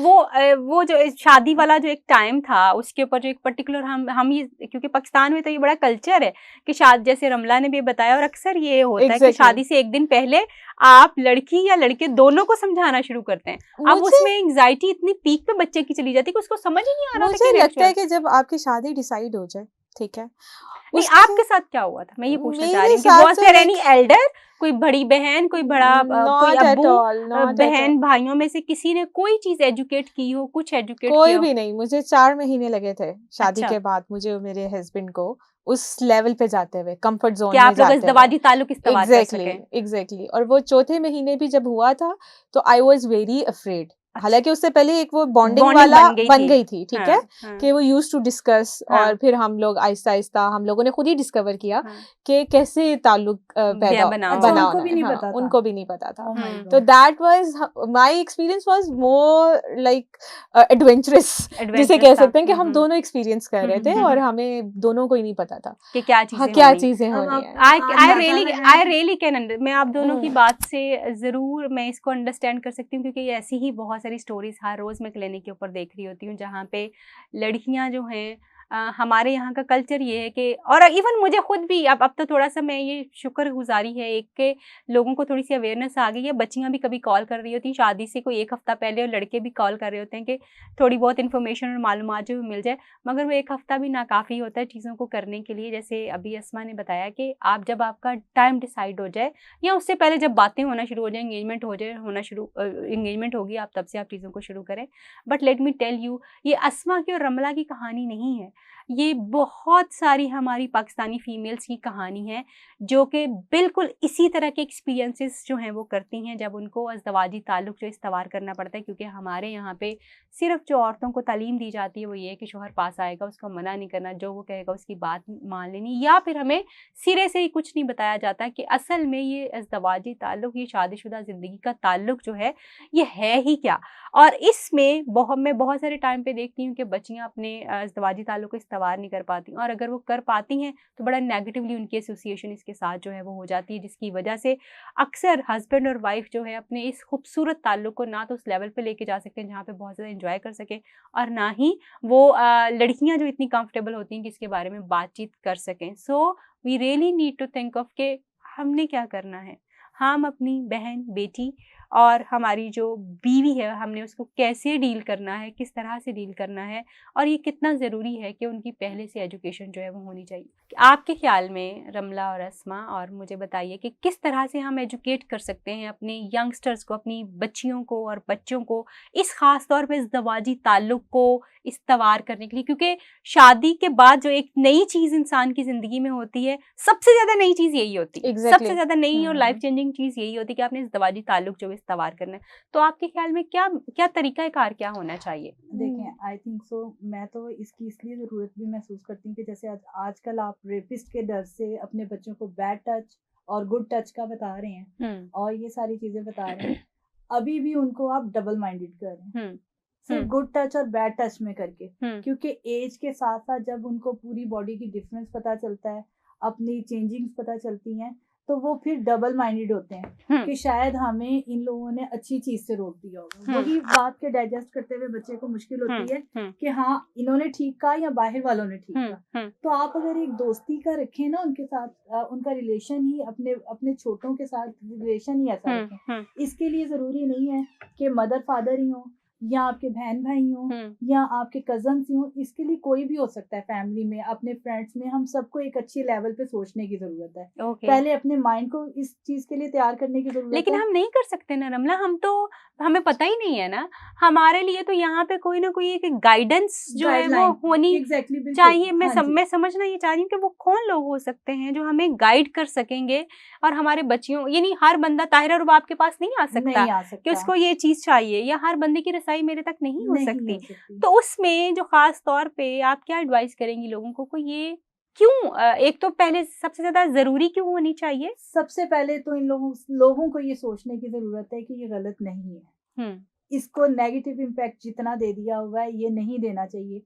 वो जो शादी वाला जो एक टाइम था उसके ऊपर जो एक पर्टिकुलर हम ये, क्योंकि पाकिस्तान में तो ये बड़ा कल्चर है कि शादी, जैसे रमला ने भी बताया, और अक्सर ये होता है कि Exactly. शादी से एक दिन पहले आप लड़की या लड़के दोनों को समझाना शुरू करते हैं। अब मुझे उसमें एंजाइटी इतनी पीक पे बच्चे की चली जाती है कि उसको समझ ही नहीं आ रहा था मुझे कि लगता है actual- कि जब आपकी शादी डिसाइड हो जाए, ठीक है, नहीं, उसके आपके साथ क्या हुआ था, मैं ये पूछना चाह रही हूँ कि मेरे was साथ there तो any elder, कोई बड़ी बहन, कोई बड़ा कोई नॉट एट अब्बू, ऑल, नॉट एट बहन भाइयों में से किसी ने कोई चीज एजुकेट की हो, कुछ एजुकेट कोई किया हो? भी नहीं। मुझे 4 महीने लगे थे शादी अच्छा। के बाद, मुझे और मेरे हस्बैंड को उस लेवल पे जाते हुए, कंफर्ट जोन कि में आप लोग जाते हुए। इज़्दवाजी ताल्लुक इस्तेमाल कर एग्जैक्टली, सकें। एग्जैक्टली। और वो चौथे महीने भी जब हुआ था तो आई वाज वेरी अफ्रेड। अच्छा। हालांकि उससे पहले एक वो बॉन्डिंग Bonding वाला बन गई बन थी। गई थी, ठीक हाँ, है, हाँ, कि वो यूज्ड टू डिस्कस, हाँ। और फिर हम लोग आहिस्ता आहिस्ता हम लोगों ने खुद ही डिस्कवर किया हाँ। कि कैसे ताल्लुक पैदा बनाओ। अच्छा, बनाना उनको भी है। नहीं हाँ, पता था। उनको भी नहीं पता था। Oh my हम्म। तो God. That was my experience, was more like adventurous, जिसे Adventurous कह था। सकते हैं कि हम दोनों एक्सपीरियंस कर रहे थे हम्म, और हमें दोनों को ही नहीं पता था कि क्या हाँ चीजें क्या होनी। चीजें अब होनी आप है। I अंदाजा really लगाएं। can मैं आप दोनों की हम्म। बात से ज़रूर मैं इसको अंडरस्टैंड कर सकती हूँ, क्योंकि ऐसी ही बहुत सारी स्टोरीज हर रोज़ मैं क्लिनिक के ऊपर देख रही होती हूँ, जहाँ पे लड़कियाँ जो हैं, हमारे यहाँ का कल्चर ये है कि, और इवन मुझे खुद भी अब तो थोड़ा सा मैं ये शुक्रगुजारी है एक के लोगों को थोड़ी सी अवेयरनेस आ गई है, बच्चियाँ भी कभी कॉल कर रही होती हैं शादी से कोई एक हफ्ता पहले, और लड़के भी कॉल कर रहे होते हैं कि थोड़ी बहुत इन्फॉर्मेशन और मालूमात जो मिल जाए, मगर वो एक हफ्ता भी नाकाफ़ी होता है चीज़ों को करने के लिए। जैसे अभी अस्मा ने बताया कि आप जब आपका टाइम डिसाइड हो जाए या उससे पहले जब बातें होना शुरू हो जाए, एंगेजमेंट होगी, आप तब से आप चीज़ों को शुरू करें। But let me tell you, ये अस्मा की और रमला की कहानी नहीं है, ये बहुत सारी हमारी पाकिस्तानी फीमेल्स की कहानी है जो कि बिल्कुल इसी तरह के एक्सपीरियंसेस जो हैं वो करती हैं जब उनको अज़दवाजी ताल्लुक़ जो इस्तवार करना पड़ता है। क्योंकि हमारे यहाँ पे सिर्फ जो औरतों को तालीम दी जाती है वो ये है कि शौहर पास आएगा, उसको मना नहीं करना, जो वो कहेगा उसकी बात मान लेनी, या फिर हमें सिरे से ही कुछ नहीं बताया जाता कि असल में ये अज़दवाजी ताल्लुक़, ये शादीशुदा ज़िंदगी का ताल्लुक़ जो है ये है ही क्या। और इसमें मैं बहुत सारे टाइम पे देखती हूँ कि बच्चियाँ अपने अज़दवाजी ताल्लुक़ को इस्तवार नहीं कर पाती, और अगर वो कर पाती हैं तो बड़ा नेगेटिवली उनकी एसोसिएशन इसके साथ जो है वो हो जाती है, जिसकी वजह से अक्सर हस्बैंड और वाइफ जो है अपने इस खूबसूरत ताल्लुक़ को ना तो उस लेवल पे लेके जा सकते हैं जहाँ पे बहुत ज़्यादा एंजॉय कर सकें, और ना ही वो लड़कियाँ जो इतनी कंफर्टेबल होती हैं कि इसके बारे में बातचीत कर सकें। So we really need to think of के हमने क्या करना है। हम अपनी बहन, बेटी और हमारी जो बीवी है हमने उसको कैसे डील करना है, किस तरह से डील करना है, और ये कितना ज़रूरी है कि उनकी पहले से एजुकेशन जो है वो होनी चाहिए। आपके ख्याल में रमला और अस्मा, और मुझे बताइए कि किस तरह से हम एजुकेट कर सकते हैं अपने यंगस्टर्स को, अपनी बच्चियों को और बच्चों को इस ख़ास तौर पे इस दवाजी ताल्लुक़ को इस्तवार करने के लिए, क्योंकि शादी के बाद जो एक नई चीज़ इंसान की ज़िंदगी में होती है, सबसे ज़्यादा नई चीज़ यही होती है। सबसे ज़्यादा नई और लाइफ चेंजिंग चीज़ यही होती है कि आपने इस दवाजी ताल्लुक़ जो इस्तवार करना है। तो आपके ख्याल में क्या तरीक़ाकार क्या होना चाहिए? देखिए, आई थिंक सो, मैं तो इसकी इसलिए ज़रूरत भी महसूस करती हूँ कि जैसे आजकल आप रेपिस्ट के डर से अपने बच्चों को बैड टच और गुड टच का बता रहे हैं और ये सारी चीज़ें बता रहे हैं, अभी भी उनको आप डबल माइंडेड कर रहे हैं, सिर्फ गुड टच और बैड टच में करके, क्योंकि एज के साथ साथ जब उनको पूरी बॉडी की डिफरेंस पता चलता है, अपनी चेंजिंग्स पता चलती हैं, तो वो फिर डबल माइंडेड होते हैं कि शायद हमें इन लोगों ने अच्छी चीज से रोक दिया होगा। वही बात के डाइजेस्ट करते हुए बच्चे को मुश्किल होती है कि हाँ इन्होंने ठीक कहा या बाहर वालों ने ठीक कहा। तो आप अगर एक दोस्ती का रखें ना उनके साथ, उनका रिलेशन ही अपने छोटों के साथ रिलेशन ही ऐसा रखें। इसके लिए जरूरी नहीं है कि मदर फादर ही हो या आपके बहन भाई हो या आपके कजन्स हो, इसके लिए कोई भी हो सकता है। फैमिली में, अपने फ्रेंड्स में, हम सबको एक अच्छी लेवल पे सोचने की जरूरत है। पहले अपने माइंड को इस चीज के लिए तैयार करने की जरूरत है। लेकिन हम नहीं कर सकते ना रमला, हमें पता ही नहीं है ना। हमारे लिए तो यहाँ पे कोई ना कोई एक गाइडेंस जो है वो होनी चाहिए। मैं समझना ये चाह रही हूँ कि वो कौन लोग हो सकते हैं जो हमें गाइड कर सकेंगे और हमारे बच्चियों, यानी हर बंदा ताहिरा रुबाब के पास नहीं आ सकता कि उसको ये चीज चाहिए, या हर बंदे की रसाई मेरे तक नहीं हो सकती। तो उसमें जो खास तौर पे आप क्या एडवाइस करेंगी लोगों को ये क्यों, एक तो पहले सबसे ज्यादा जरूरी क्यों होनी चाहिए? सबसे पहले तो इन लोगों को ये सोचने की जरूरत है कि ये गलत नहीं है। इसको नेगेटिव इम्पैक्ट जितना दे दिया हुआ है ये नहीं देना चाहिए।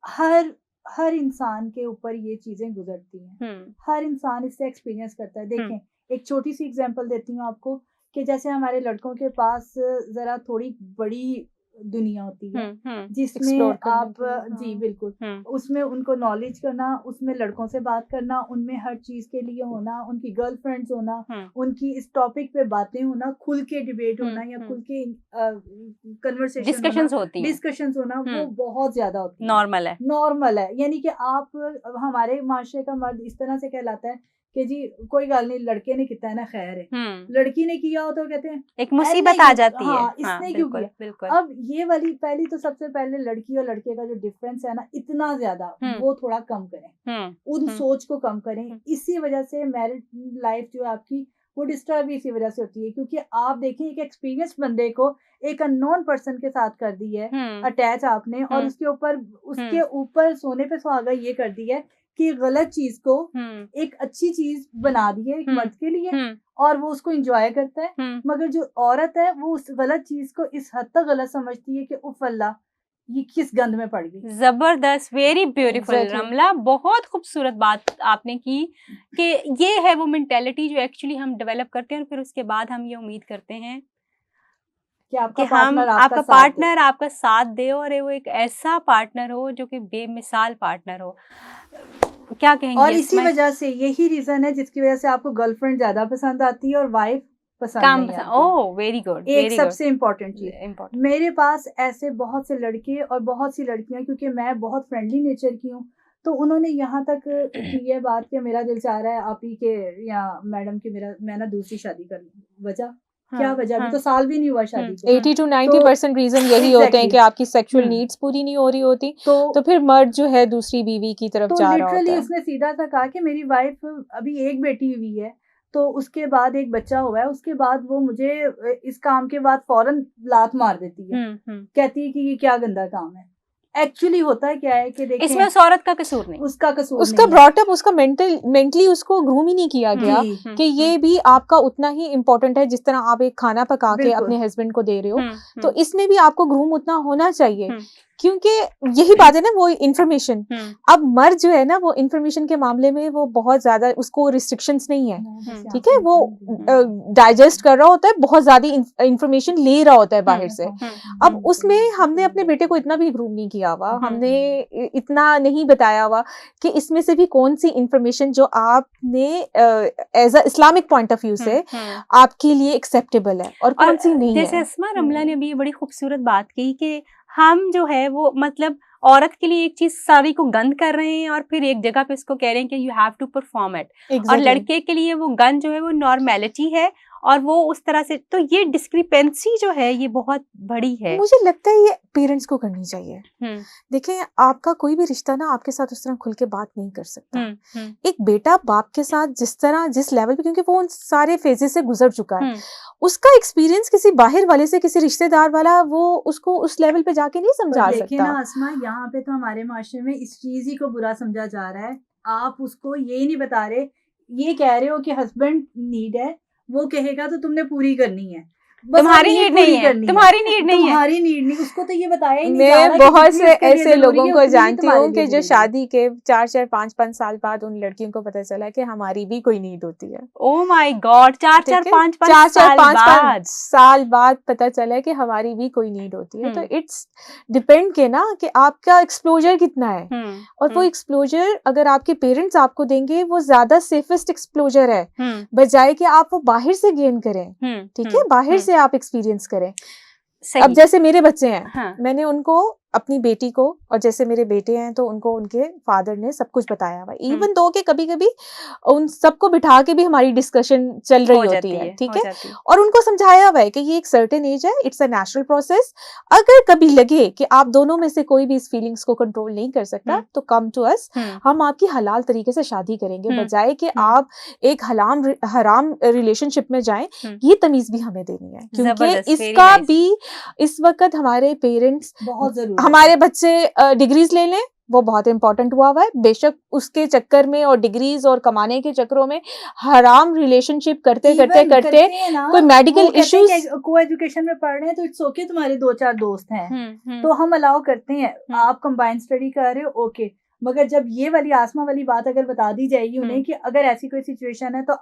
हर इंसान के ऊपर ये चीजें गुजरती हैं, हर इंसान इससे एक्सपीरियंस करता है। देखें, एक छोटी सी एग्जांपल देती हूँ आपको कि जैसे हमारे लड़कों के पास जरा थोड़ी बड़ी दुनिया होती है जिसमें आप जी बिल्कुल, उसमें उनको नॉलेज करना, उसमें लड़कों से बात करना, उनमें हर चीज के लिए होना, उनकी गर्लफ्रेंड्स होना, उनकी इस टॉपिक पे बातें होना, खुल के डिबेट होना या खुल के कन्वर्सेशन डिस्कशंस होना, वो बहुत ज्यादा होती है। नॉर्मल है। यानी कि आप हमारे माशरे का मर्द इस तरह से कहलाता है कि जी कोई गल नहीं, लड़के ने किया है ना खैर है, लड़की ने किया हो तो कहते हैं एक मुसीबत आ जाती है। इसने क्यों किया। अब ये वाली पहली तो सबसे पहले लड़की और लड़के का जो डिफरेंस है ना इतना ज्यादा, वो थोड़ा कम करें, उन सोच को कम करें। इसी वजह से मैरिड लाइफ जो आपकी वो डिस्टर्ब इसी वजह से होती है, क्योंकि आप देखें एक एक्सपीरियंस बंदे को एक अननोन पर्सन के साथ कर दी है अटैच आपने, और उसके ऊपर सोने पे सुहागा ये कर दी है कि गलत चीज को एक अच्छी चीज बना दी है एक मर्द के लिए, और वो उसको एंजॉय करता है। मगर जो औरत है वो उस गलत चीज को इस हद तक गलत समझती है कि उफ अल्लाह ये किस गंद में पड़ गई। जबरदस्त, वेरी ब्यूटीफुल रमला, बहुत खूबसूरत बात आपने की कि ये है वो मेंटेलिटी जो एक्चुअली हम डेवलप करते हैं और फिर उसके बाद हम ये उम्मीद करते हैं कि आपका पार्टनर आपका साथ दे और वो एक ऐसा पार्टनर हो जो कि बेमिसाल पार्टनर हो। क्या कहेंगे? और इसी वजह से यही रीजन है जिसकी वजह से आपको गर्लफ्रेंड ज्यादा पसंद आती है और वाइफ पसंद नहीं आती। Oh very good. एक सबसे इम्पोर्टेंट चीज, मेरे पास ऐसे बहुत से लड़के और बहुत सी लड़कियां, क्योंकि मैं बहुत फ्रेंडली नेचर की हूँ, तो उन्होंने यहाँ तक की ये बात कि मेरा दिल चाह रहा है आप ही के या मैडम की मैं ना दूसरी शादी कर लूं। वजह क्या वजह? अभी तो साल भी नहीं हुआ शादी को। 80 to 90% रीजन यही होते हैं कि आपकी सेक्सुअल नीड्स पूरी नहीं हो रही होती, तो फिर मर्द जो है दूसरी बीवी की तरफ जा रहा होता है। लिटरली उसने सीधा सा कहा कि मेरी वाइफ अभी एक बेटी हुई है, तो उसके बाद एक बच्चा हुआ है, उसके बाद वो मुझे इस काम के बाद फौरन लात मार देती है, कहती है कि ये क्या गंदा काम है। एक्चुअली होता है क्या है कि देखिए इसमें उस औरत का कसूर नहीं, उसका ब्रॉटअप, उसका मेंटली उसको ग्रूम ही नहीं किया गया कि ये भी आपका उतना ही इम्पोर्टेंट है जिस तरह आप एक खाना पका के अपने हस्बैंड को दे रहे हो, तो इसमें भी आपको ग्रूम उतना होना चाहिए क्योंकि यही बात है ना, वो इंफॉर्मेशन, अब मर्द जो है ना वो इंफॉर्मेशन के मामले में वो बहुत ज्यादा, उसको रिस्ट्रिक्शंस नहीं है, ठीक है, वो डाइजेस्ट कर रहा होता है, बहुत ज्यादा इंफॉर्मेशन ले रहा होता है बाहर से। अब उसमें हमने अपने बेटे को इतना भी ग्रूम नहीं किया हुआ, हमने इतना नहीं बताया हुआ कि इसमें से भी कौन सी इंफॉर्मेशन जो आपने as a Islamic point of view से आपके लिए एक्सेप्टेबल है और कौन सी नहीं है। जैसे अस्मा रमला ने भी बड़ी खूबसूरत बात की कि हम जो है वो मतलब औरत के लिए एक चीज साड़ी को गंद कर रहे हैं और फिर एक जगह पे उसको कह रहे हैं कि you have to perform it, और लड़के के लिए वो गंद जो है वो नॉर्मेलिटी है और वो उस तरह से, तो ये डिस्क्रिपेंसी जो है ये बहुत बड़ी है। मुझे लगता है ये पेरेंट्स को करनी चाहिए। देखें, आपका कोई भी रिश्ता ना आपके साथ उस तरह खुल के बात नहीं कर सकता। एक बेटा बाप के साथ जिस तरह, जिस लेवल पे, क्योंकि वो उन सारे फेजेस से गुजर चुका है, उसका एक्सपीरियंस किसी बाहर वाले से, किसी रिश्तेदार वाला, वो उसको उस लेवल पे जाके नहीं समझा सकता। देखिए ना अस्मा, यहाँ पे तो हमारे माशरे में इस चीज ही को बुरा समझा जा रहा है। आप उसको ये नहीं बता रहे, ये कह रहे हो कि हस्बैंड नीड है, वो कहेगा तो तुमने पूरी करनी है, तुम्हारी नीड नहीं है, तुम्हारी नीड नहीं है, तुम्हारी नीड नहीं, उसको तो ये बताया ही नहीं जा रहा। मैं बहुत से ऐसे लोगों को जानती हूँ कि जो शादी के 4-4, 5-5 साल बाद उन लड़कियों को पता चला कि हमारी भी कोई नीड होती है। ओह माय गॉड, 4-4, 5-5 साल बाद पता चला कि हमारी भी कोई नीड होती है। तो इट्स डिपेंड के ना कि आपका एक्सप्लोजर कितना है, और वो एक्सप्लोजर अगर आपके पेरेंट्स आपको देंगे वो ज्यादा सेफेस्ट एक्सप्लोजर है, बजाय कि आप वो बाहर से गेन करें। ठीक है, बाहर से आप एक्सपीरियंस करें। अब जैसे मेरे बच्चे हैं, मैंने उनको, अपनी बेटी को, और जैसे मेरे बेटे हैं तो उनको उनके फादर ने सब कुछ बताया हुआ, इवन दो के कभी कभी उन सबको बिठा के भी हमारी डिस्कशन चल रही होती है, ठीक है, और उनको समझाया हुआ है कि ये एक सर्टेन एज है, इट्स अ नेचुरल प्रोसेस, अगर कभी लगे कि आप दोनों में से कोई भी इस फीलिंग्स को कंट्रोल नहीं कर सकता तो कम टू अस, हम आपकी हलाल तरीके से शादी करेंगे, बजाय कि आप एक हराम रिलेशनशिप में जाएं। ये तमीज भी हमें देनी है, क्योंकि इसका भी इस वक्त हमारे पेरेंट्स बहुत जरूरी, हमारे बच्चे डिग्रीज ले लें, वो बहुत इंपॉर्टेंट हुआ है, बेशक उसके चक्कर में और डिग्रीज और कमाने के चक्करों में हराम रिलेशनशिप करते कोई मेडिकल इश्यूज, को एजुकेशन में पढ़ रहे हैं तो इट्स ओके, तुम्हारे 2-4 दोस्त हैं तो हम अलाउ करते हैं, आप कंबाइंड स्टडी कर रहे हो, ओके, मगर जब ये वाली आसमा वाली बात अगर बता दी जाएगी उन्हें कि अगर ऐसी कोई सिचुएशन है तो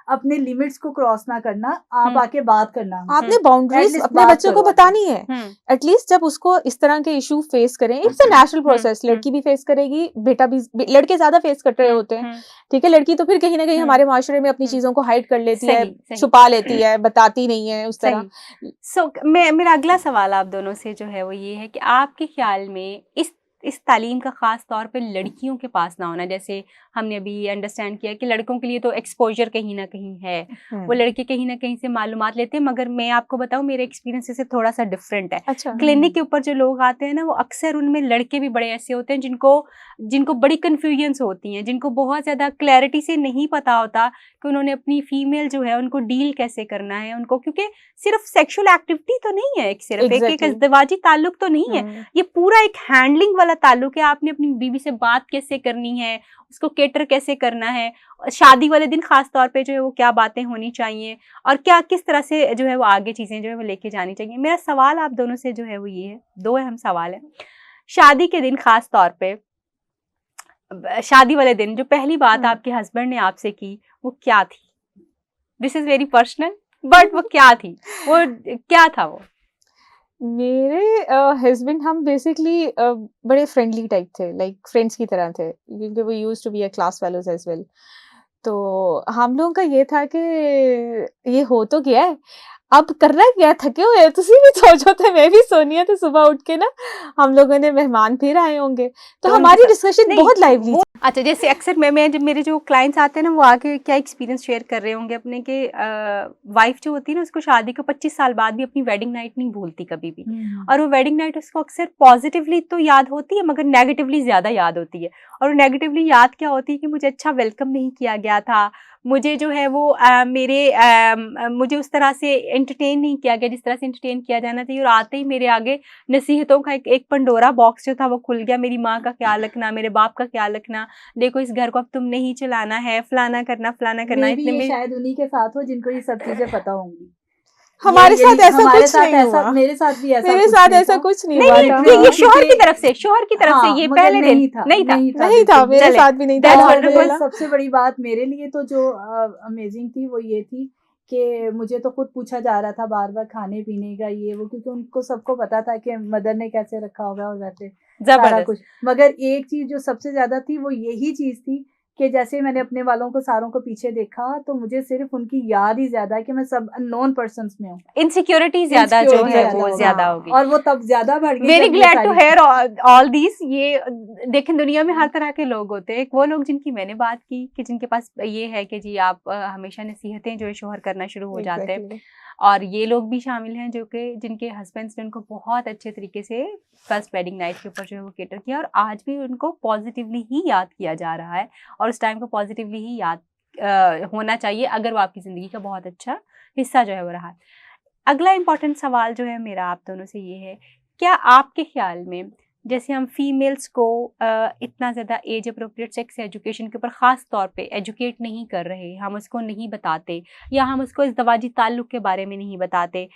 अपने लिमिट्स को क्रॉस ना करना, आप आके बात करना, आपने बाउंड्रीज अपने बच्चों को बतानी है। एटलीस्ट जब उसको इस तरह के इशू फेस करें, इट्स अ नेचुरल प्रोसेस, लड़की भी फेस करेगी, बेटा भी, लड़के ज्यादा फेस कर रहे होते हैं, ठीक है, लड़की तो फिर कहीं ना कहीं हमारे माशरे में अपनी चीजों को हाइड कर लेती है, छुपा लेती है, बताती नहीं है उस तरह। सो मेरा अगला सवाल आप दोनों से जो है वो ये है कि आपके ख्याल में इस तालीम का ख़ास तौर पे लड़कियों के पास ना होना, जैसे हमने अभी अंडरस्टैंड किया कि लड़कों के लिए तो एक्सपोजर कहीं ना कहीं है, वो लड़के कहीं ना कहीं से मालूमात लेते हैं, मगर मैं आपको बताऊं मेरे एक्सपीरियंस से थोड़ा सा डिफरेंट है। अच्छा। क्लिनिक के ऊपर जो लोग आते हैं ना, वो अक्सर उनमें लड़के भी बड़े ऐसे होते हैं जिनको बड़ी कन्फ्यूजन्स होती हैं, जिनको बहुत ज़्यादा क्लैरिटी से नहीं पता होता कि उन्होंने अपनी फीमेल जो है उनको डील कैसे करना है उनको, क्योंकि सिर्फ सेक्सुअल एक्टिविटी तो नहीं है, सिर्फ एक इज़्दिवाजी ताल्लुक तो नहीं है, ये पूरा एक हैंडलिंग वाला ताल्लुक है। आपने अपनी बीवी से बात कैसे करनी है, उसको केटर कैसे करना है, शादी वाले दिन खास तौर पे जो है वो क्या बातें होनी चाहिए और क्या किस तरह से जो है वो आगे चीजें जो है वो लेके जानी चाहिए। मेरा सवाल आप दोनों से जो है वो ये है, दो अहम सवाल है। शादी के दिन खास तौर पे, शादी वाले दिन जो पहली बात आपके हस्बैंड ने आपसे की वो क्या थी? This is very personal, but वो क्या थी, वो क्या था? वो मेरे हस्बैंड, हम बेसिकली बड़े फ्रेंडली टाइप थे, लाइक फ्रेंड्स की तरह थे, क्योंकि वो used to be a class fellows as well. तो हम लोगों का ये था कि ये हो तो गया है, अब करना क्या, थके हुए तुसी भी सो जाओ, तो मैं भी सोनी है, तो सुबह उठ के ना हम लोगों ने मेहमान फिर आए होंगे, तो हमारी डिस्कशन बहुत लाइवली। अच्छा, जैसे अक्सर मैं जब मेरे जो क्लाइंट्स आते हैं ना, वो आके क्या एक्सपीरियंस शेयर कर रहे होंगे अपने के, वाइफ जो होती है ना उसको शादी को 25 साल बाद भी अपनी वेडिंग नाइट नहीं भूलती कभी भी, और वो वेडिंग नाइट उसको अक्सर पॉजिटिवली तो याद होती है मगर नेगेटिवली ज्यादा याद होती है। और वो नेगेटिवली याद क्या होती है कि मुझे अच्छा वेलकम नहीं किया गया था, मुझे जो है वो मुझे उस तरह से एंटरटेन नहीं किया गया जिस तरह से एंटरटेन किया जाना चाहिए, और आते ही मेरे आगे नसीहतों का एक पंडोरा बॉक्स जो था वो खुल गया। मेरी माँ का ख्याल रखना, मेरे बाप का ख्याल रखना, देखो इस घर को अब तुम नहीं चलाना है, फलाना करना फलाना करना। इतने में शायद उन्हीं के साथ हो जिनको ये सब चीजें पता होंगी। हमारे साथ ऐसा हमारे कुछ साथ नहीं ऐसा, हुआ। मेरे साथ भी ऐसा मेरे कुछ साथ नहीं ऐसा था। कुछ नहीं नहीं हुआ नहीं था। ये हाँ, शोहर की क्योंकि तरफ से, शोहर की तरफ से हाँ, ये मगर पहले दिन नहीं था, नहीं था। नहीं था, नहीं था, बिल्कुल। मेरे चले, साथ भी नहीं था। That's और wonderful। सबसे बड़ी बात मेरे लिए तो जो अमेजिंग थी वो ये थी कि मुझे तो खुद पूछा जा रहा था बार बार खाने पीने का ये वो, क्योंकि उनको सबको पता था कि मदर ने कैसे रखा होगा और वैसे सारा जबरदस्त। कुछ। मगर एक चीज जो सबसे ज्यादा थी वो यही चीज थी कि जैसे मैंने अपने वालों को सारों को पीछे देखा तो मुझे सिर्फ उनकी याद ही ज्यादा है कि मैं सब अननोन पर्सन्स में हूँ। इनसिक्योरिटी ज्यादा जो Insecurity है ज्यादा वो होगी। ज्यादा हाँ। होगी। और वो तब ज्यादा बढ़ गई वेरी जब ये ग्लैड टू सारी हेयर ऑल दीस। ये देखें दुनिया में हर तरह के लोग होते हैं। एक वो लोग जिनकी मैंने बात की कि जिनके पास ये है कि जी आप हमेशा नसीहतें जो है शोहर करना शुरू हो जाते हैं, Exactly. और ये लोग भी शामिल हैं जो कि जिनके हस्बैंड्स ने उनको बहुत अच्छे तरीके से फर्स्ट वेडिंग नाइट के ऊपर जो है वो केटर किया, और आज भी उनको पॉजिटिवली ही याद किया जा रहा है, और उस टाइम को पॉजिटिवली ही याद होना चाहिए अगर वो आपकी ज़िंदगी का बहुत अच्छा हिस्सा जो है वो रहा। अगला इम्पॉर्टेंट सवाल जो है मेरा आप दोनों से ये है, क्या आपके ख्याल में जैसे हम फीमेल्स को इतना ज़्यादा एज अप्रोप्रिएट सेक्स एजुकेशन के ऊपर ख़ास तौर पे एजुकेट नहीं कर रहे, हम उसको नहीं बताते, या हम उसको इज़दवाजी ताल्लुक़ के बारे में नहीं बताते,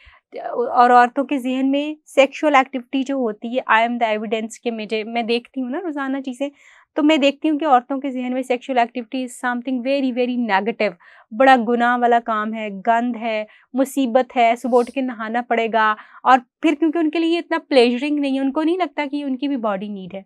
और औरतों के जहन में सेक्सुअल एक्टिविटी जो होती है, आई एम द एविडेंस के मैं देखती हूँ ना रोज़ाना चीज़ें, तो मैं देखती हूँ कि औरतों के जहन में sexual activity is something very very negative, बड़ा गुनाह वाला काम है, गंद है, मुसीबत है, सुबह उठ के नहाना पड़ेगा, और फिर क्योंकि उनके लिए इतना प्लेजरिंग नहीं है, उनको नहीं लगता कि उनकी भी बॉडी नीड है।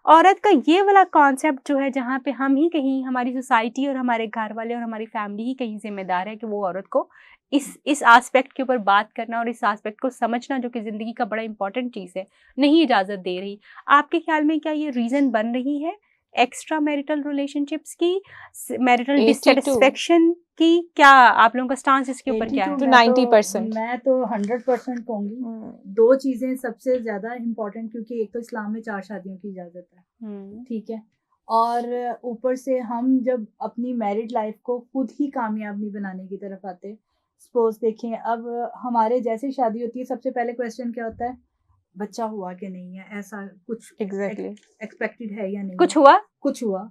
औरत का ये वाला कॉन्सेप्ट जो है, जहाँ पे हम ही कहीं, हमारी सोसाइटी और हमारे घर वाले और हमारी फैमिली ही कहीं जिम्मेदार है कि वो औरत को इस एस्पेक्ट के ऊपर बात करना और इस एस्पेक्ट को समझना, जो कि ज़िंदगी का बड़ा इंपॉर्टेंट चीज़ है, नहीं इजाज़त दे रही। आपके ख्याल में क्या ये रीज़न बन रही है एक्स्ट्रा मैरिटल रिलेशनशिप्स की, मैरिटल 82 डिससेटिस्फेक्शन की? क्या आप लोगों का स्टांस इसके ऊपर क्या है? 82 To मैं 90%. मैं तो 100% कहूंगी। दो चीजें सबसे ज्यादा इम्पोर्टेंट, क्योंकि एक तो इस्लाम में 4 शादियों की इजाजत है, ठीक है, और ऊपर से हम जब अपनी मैरिड लाइफ को खुद ही कामयाब नहीं बनाने की तरफ आते, सपोज देखें अब हमारे जैसे शादी होती है, सबसे पहले क्वेश्चन क्या होता है, बच्चा हुआ कि नहीं है, ऐसा कुछ Exactly. एक्सपेक्टेड है या नहीं कुछ है? हुआ? कुछ हुआ,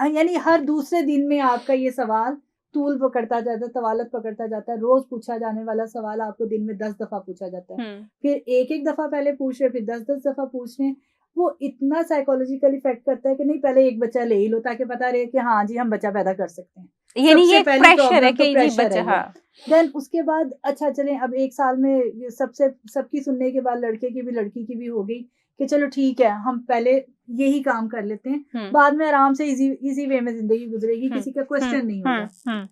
यानी हर दूसरे दिन में आपका ये सवाल तूल पकड़ता जाता है, तवालत पकड़ता जाता है, रोज पूछा जाने वाला सवाल आपको दिन में 10 दफा पूछा जाता है, फिर एक दफा पहले पूछ रहे, फिर 10 दफा पूछ रहे। वो इतना साइकोलॉजिकल इफेक्ट करता है कि नहीं, पहले एक बच्चा ले ही लो ताकि पता रहे कि हाँ जी हम बच्चा पैदा कर सकते हैं। यानी सबसे ये पहली प्रेशर है प्रॉब्लम तो कि जी प्रेशर बच्चा, है ये। हाँ, देन उसके बाद अच्छा चलें, अब 1 साल में सबकी सुनने के बाद लड़के की भी लड़की की भी हो गई कि चलो ठीक है हम पहले यही काम कर लेते हैं, बाद में आराम से इजी वे में जिंदगी गुजरेगी, किसी का क्वेश्चन नहीं होगा।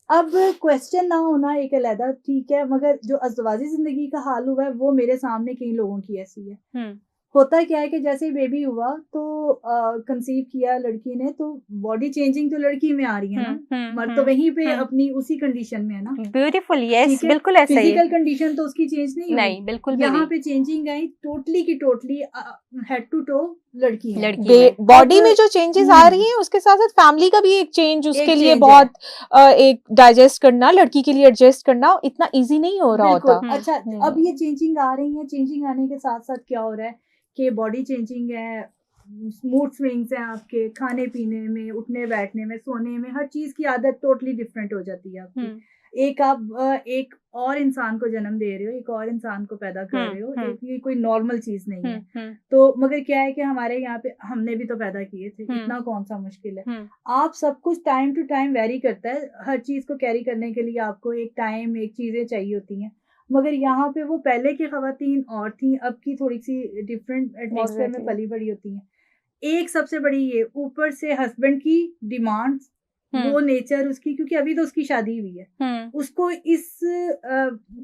अब क्वेश्चन ना होना एक अलग, ठीक है, मगर जो अज़दवाजी जिंदगी का हाल हुआ है वो मेरे सामने कई लोगों की ऐसी है। होता क्या है कि जैसे ही बेबी हुआ तो कंसीव किया लड़की ने, तो बॉडी चेंजिंग तो लड़की में आ रही है ना, मर्द तो वहीं पे अपनी उसी कंडीशन में है ना। ब्यूटीफुल, यस, ठीक है, बिल्कुल ऐसा ही है। फिजिकल कंडीशन तो उसकी चेंज नहीं हुई, नहीं, बिल्कुल भी यहाँ नहीं। पे चेंजिंग आई टोटली की टोटली, हेड टू टो लड़की है। लड़की में बॉडी में जो चेंजेस आ रही हैं उसके साथ साथ फैमिली का भी एक चेंज उसके लिए change बहुत एक डाइजेस्ट करना, लड़की के लिए एडजस्ट करना इतना इजी नहीं हो रहा होता। बिल्कुल। अच्छा, अब ये चेंजिंग आ रही है, चेंजिंग आने के साथ साथ क्या हो रहा है कि बॉडी चेंजिंग है, मूड स्विंग्स हैं आपके, खाने पीने में, उठने बैठने में, सोने में, हर चीज की आदत टोटली डिफरेंट हो जाती है आपकी। एक आप एक और इंसान को जन्म दे रहे हो, एक और इंसान को पैदा कर रहे हो, एक ये कोई नॉर्मल चीज नहीं है। तो मगर क्या है कि हमारे यहाँ पे हमने भी तो पैदा किए थे, इतना कौन सा मुश्किल है। आप सब कुछ टाइम टू टाइम वेरी करता है, हर चीज को कैरी करने के लिए आपको एक टाइम, एक चीजें चाहिए होती हैं। मगर यहाँ पे वो पहले की खवातीन और थी, अब की थोड़ी सी डिफरेंट एटमॉस्फेयर में पली बड़ी होती हैं। एक सबसे बड़ी ये, ऊपर से हस्बैंड की डिमांड्स, वो नेचर उसकी, क्योंकि अभी तो उसकी शादी हुई है, उसको इस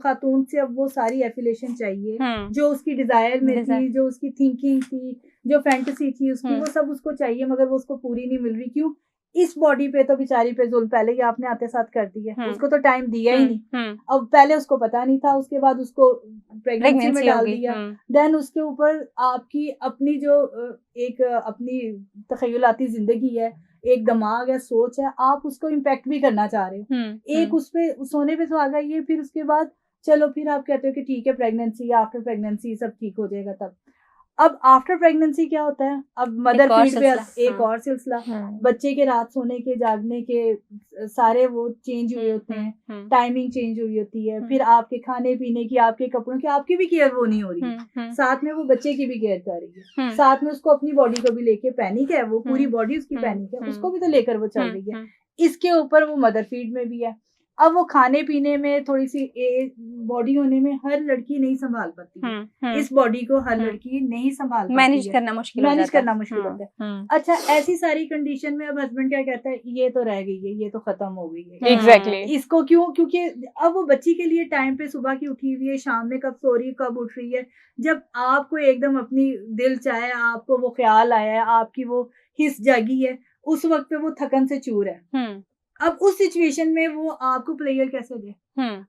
खातून से अब वो सारी एफिलेशन चाहिए, जो उसकी डिजायर में थी, जो उसकी थिंकिंग थी, जो फैंटेसी थी उसकी, वो सब उसको चाहिए, मगर वो उसको पूरी नहीं मिल रही। क्यों? इस बॉडी पे तो बेचारी पे जुल्म पहले ही आपने आते साथ कर दी है, उसको तो टाइम दिया ही नहीं। अब पहले उसको पता नहीं था, उसके बाद उसको प्रेगनेंसी में डाल दिया, देन उसके ऊपर आपकी अपनी जो एक अपनी तखयलाती जिंदगी है, एक दिमाग है, सोच है, आप उसको इम्पैक्ट भी करना चाह रहे हो। एक उस पे सोने पे सुहागा ये, फिर उसके बाद चलो फिर आप कहते हो कि ठीक है प्रेगनेंसी, आफ्टर प्रेगनेंसी सब ठीक हो जाएगा। तब अब आफ्टर प्रेगनेंसी क्या होता है, अब मदर और फीड पे सिलसिला, एक और सिलसिला, हम्म, बच्चे के रात सोने के जागने के सारे वो चेंज हुए होते हैं, टाइमिंग चेंज हुई होती है, फिर आपके खाने पीने की, आपके कपड़ों की, आपकी भी केयर वो नहीं हो रही है, साथ में वो बच्चे की भी केयर कर रही है, साथ में उसको अपनी बॉडी को भी लेके, पैनिक है वो, पूरी बॉडी उसकी पैनिक है, उसको भी तो लेकर वो चल रही है, इसके ऊपर वो मदर फीड में भी है। अब वो खाने पीने में थोड़ी सी बॉडी होने में हर लड़की नहीं संभाल पाती है, इस बॉडी को हर लड़की नहीं संभाल पाती मैनेज है, करना मुश्किल मैनेज करना मुश्किल होता है। अच्छा, ऐसी सारी कंडीशन में अब हस्बैंड क्या कहता है, ये तो रह गई है, ये तो खत्म हो गई है, एग्जैक्टली। इसको क्यों, क्योंकि अब वो बच्ची के लिए टाइम पे सुबह की उठी हुई है, शाम में कब सो रही है, कब उठ रही है, जब आपको एकदम अपनी दिल चाहे, आपको वो ख्याल आया है, आपकी वो हिस्स जागी है, उस वक्त पे वो थकन से चूर है। अब उस सिचुएशन में वो आपको प्लेयर कैसे दे?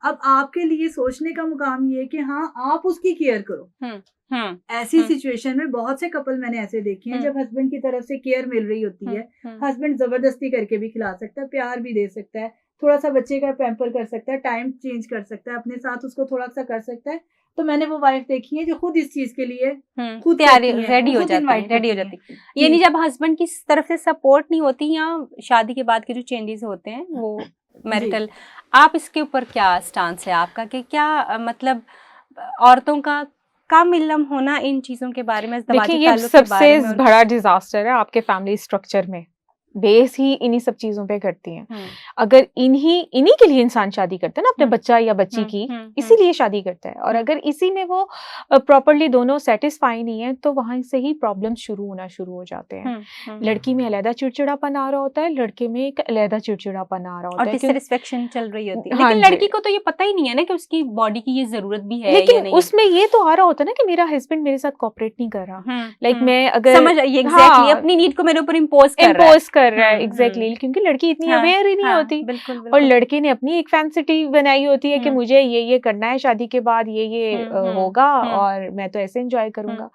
अब आपके लिए सोचने का मुकाम ये है कि हाँ, आप उसकी केयर करो। ऐसी सिचुएशन में बहुत से कपल मैंने ऐसे देखे हैं, जब हस्बैंड की तरफ से केयर मिल रही होती है, हस्बैंड जबरदस्ती करके भी खिला सकता है, प्यार भी दे सकता है, थोड़ा सा बच्चे का पैम्पर कर सकता है, टाइम चेंज कर सकता है, अपने साथ उसको थोड़ा सा कर सकता है। तो मैंने वो वाइफ देखी है जो खुद इस चीज के लिए खुद तैयारी, करती हैं, रेडी वो हो खुद जाती invite है, रेडी हो करती जाती हैं। है। यानी जी। जब हस्बैंड की तरफ से सपोर्ट नहीं होती या शादी के बाद के जो चेंजेस होते हैं वो मैरिटल, आप इसके ऊपर क्या स्टांस है आपका कि क्या मतलब औरतों का कम इल्म होना इन चीजों के बारे में, देखिए, ज़वाजी ये ताल्लुक के सबसे बारे में और बड़ा डिजास्टर है आपके फैमिली स्ट्रक्चर में। बेस ही इन्हीं सब चीजों पे करती हैं। अगर इन्हीं के लिए इंसान शादी करता है ना, अपने बच्चा या बच्ची की, इसीलिए शादी करता है। और अगर इसी में वो प्रॉपरली दोनों सेटिस्फाई नहीं है, तो वहां से ही प्रॉब्लम शुरू होना शुरू हो जाते हैं। लड़की में अलग चिड़चिड़ापन आ रहा होता है, लड़के में एक अलग चिड़चिड़ापन आ रहा होता और है, डिससेटिस्फेक्शन चल रही होती है। हाँ लेकिन जी। लड़की को तो ये पता ही नहीं है ना कि उसकी बॉडी की ये जरूरत भी है या लेकिन नहीं है। उसमें ये तो आ रहा होता है ना कि मेरा हस्बैंड मेरे साथ कोऑपरेट नहीं कर रहा, लाइक मैं अगर समझ आइए एग्जैक्टली, अपनी नीड को मेरे ऊपर इम्पोज कर रहा है। एग्जैक्टली, क्योंकि लड़की इतनी अवेयर ही नहीं होती। बिल्कुल, और बिल्कुल। लड़के ने अपनी एक फैंसिटी बनाई होती है कि मुझे ये करना है, शादी के बाद ये होगा और मैं तो ऐसे एंजॉय करूंगा।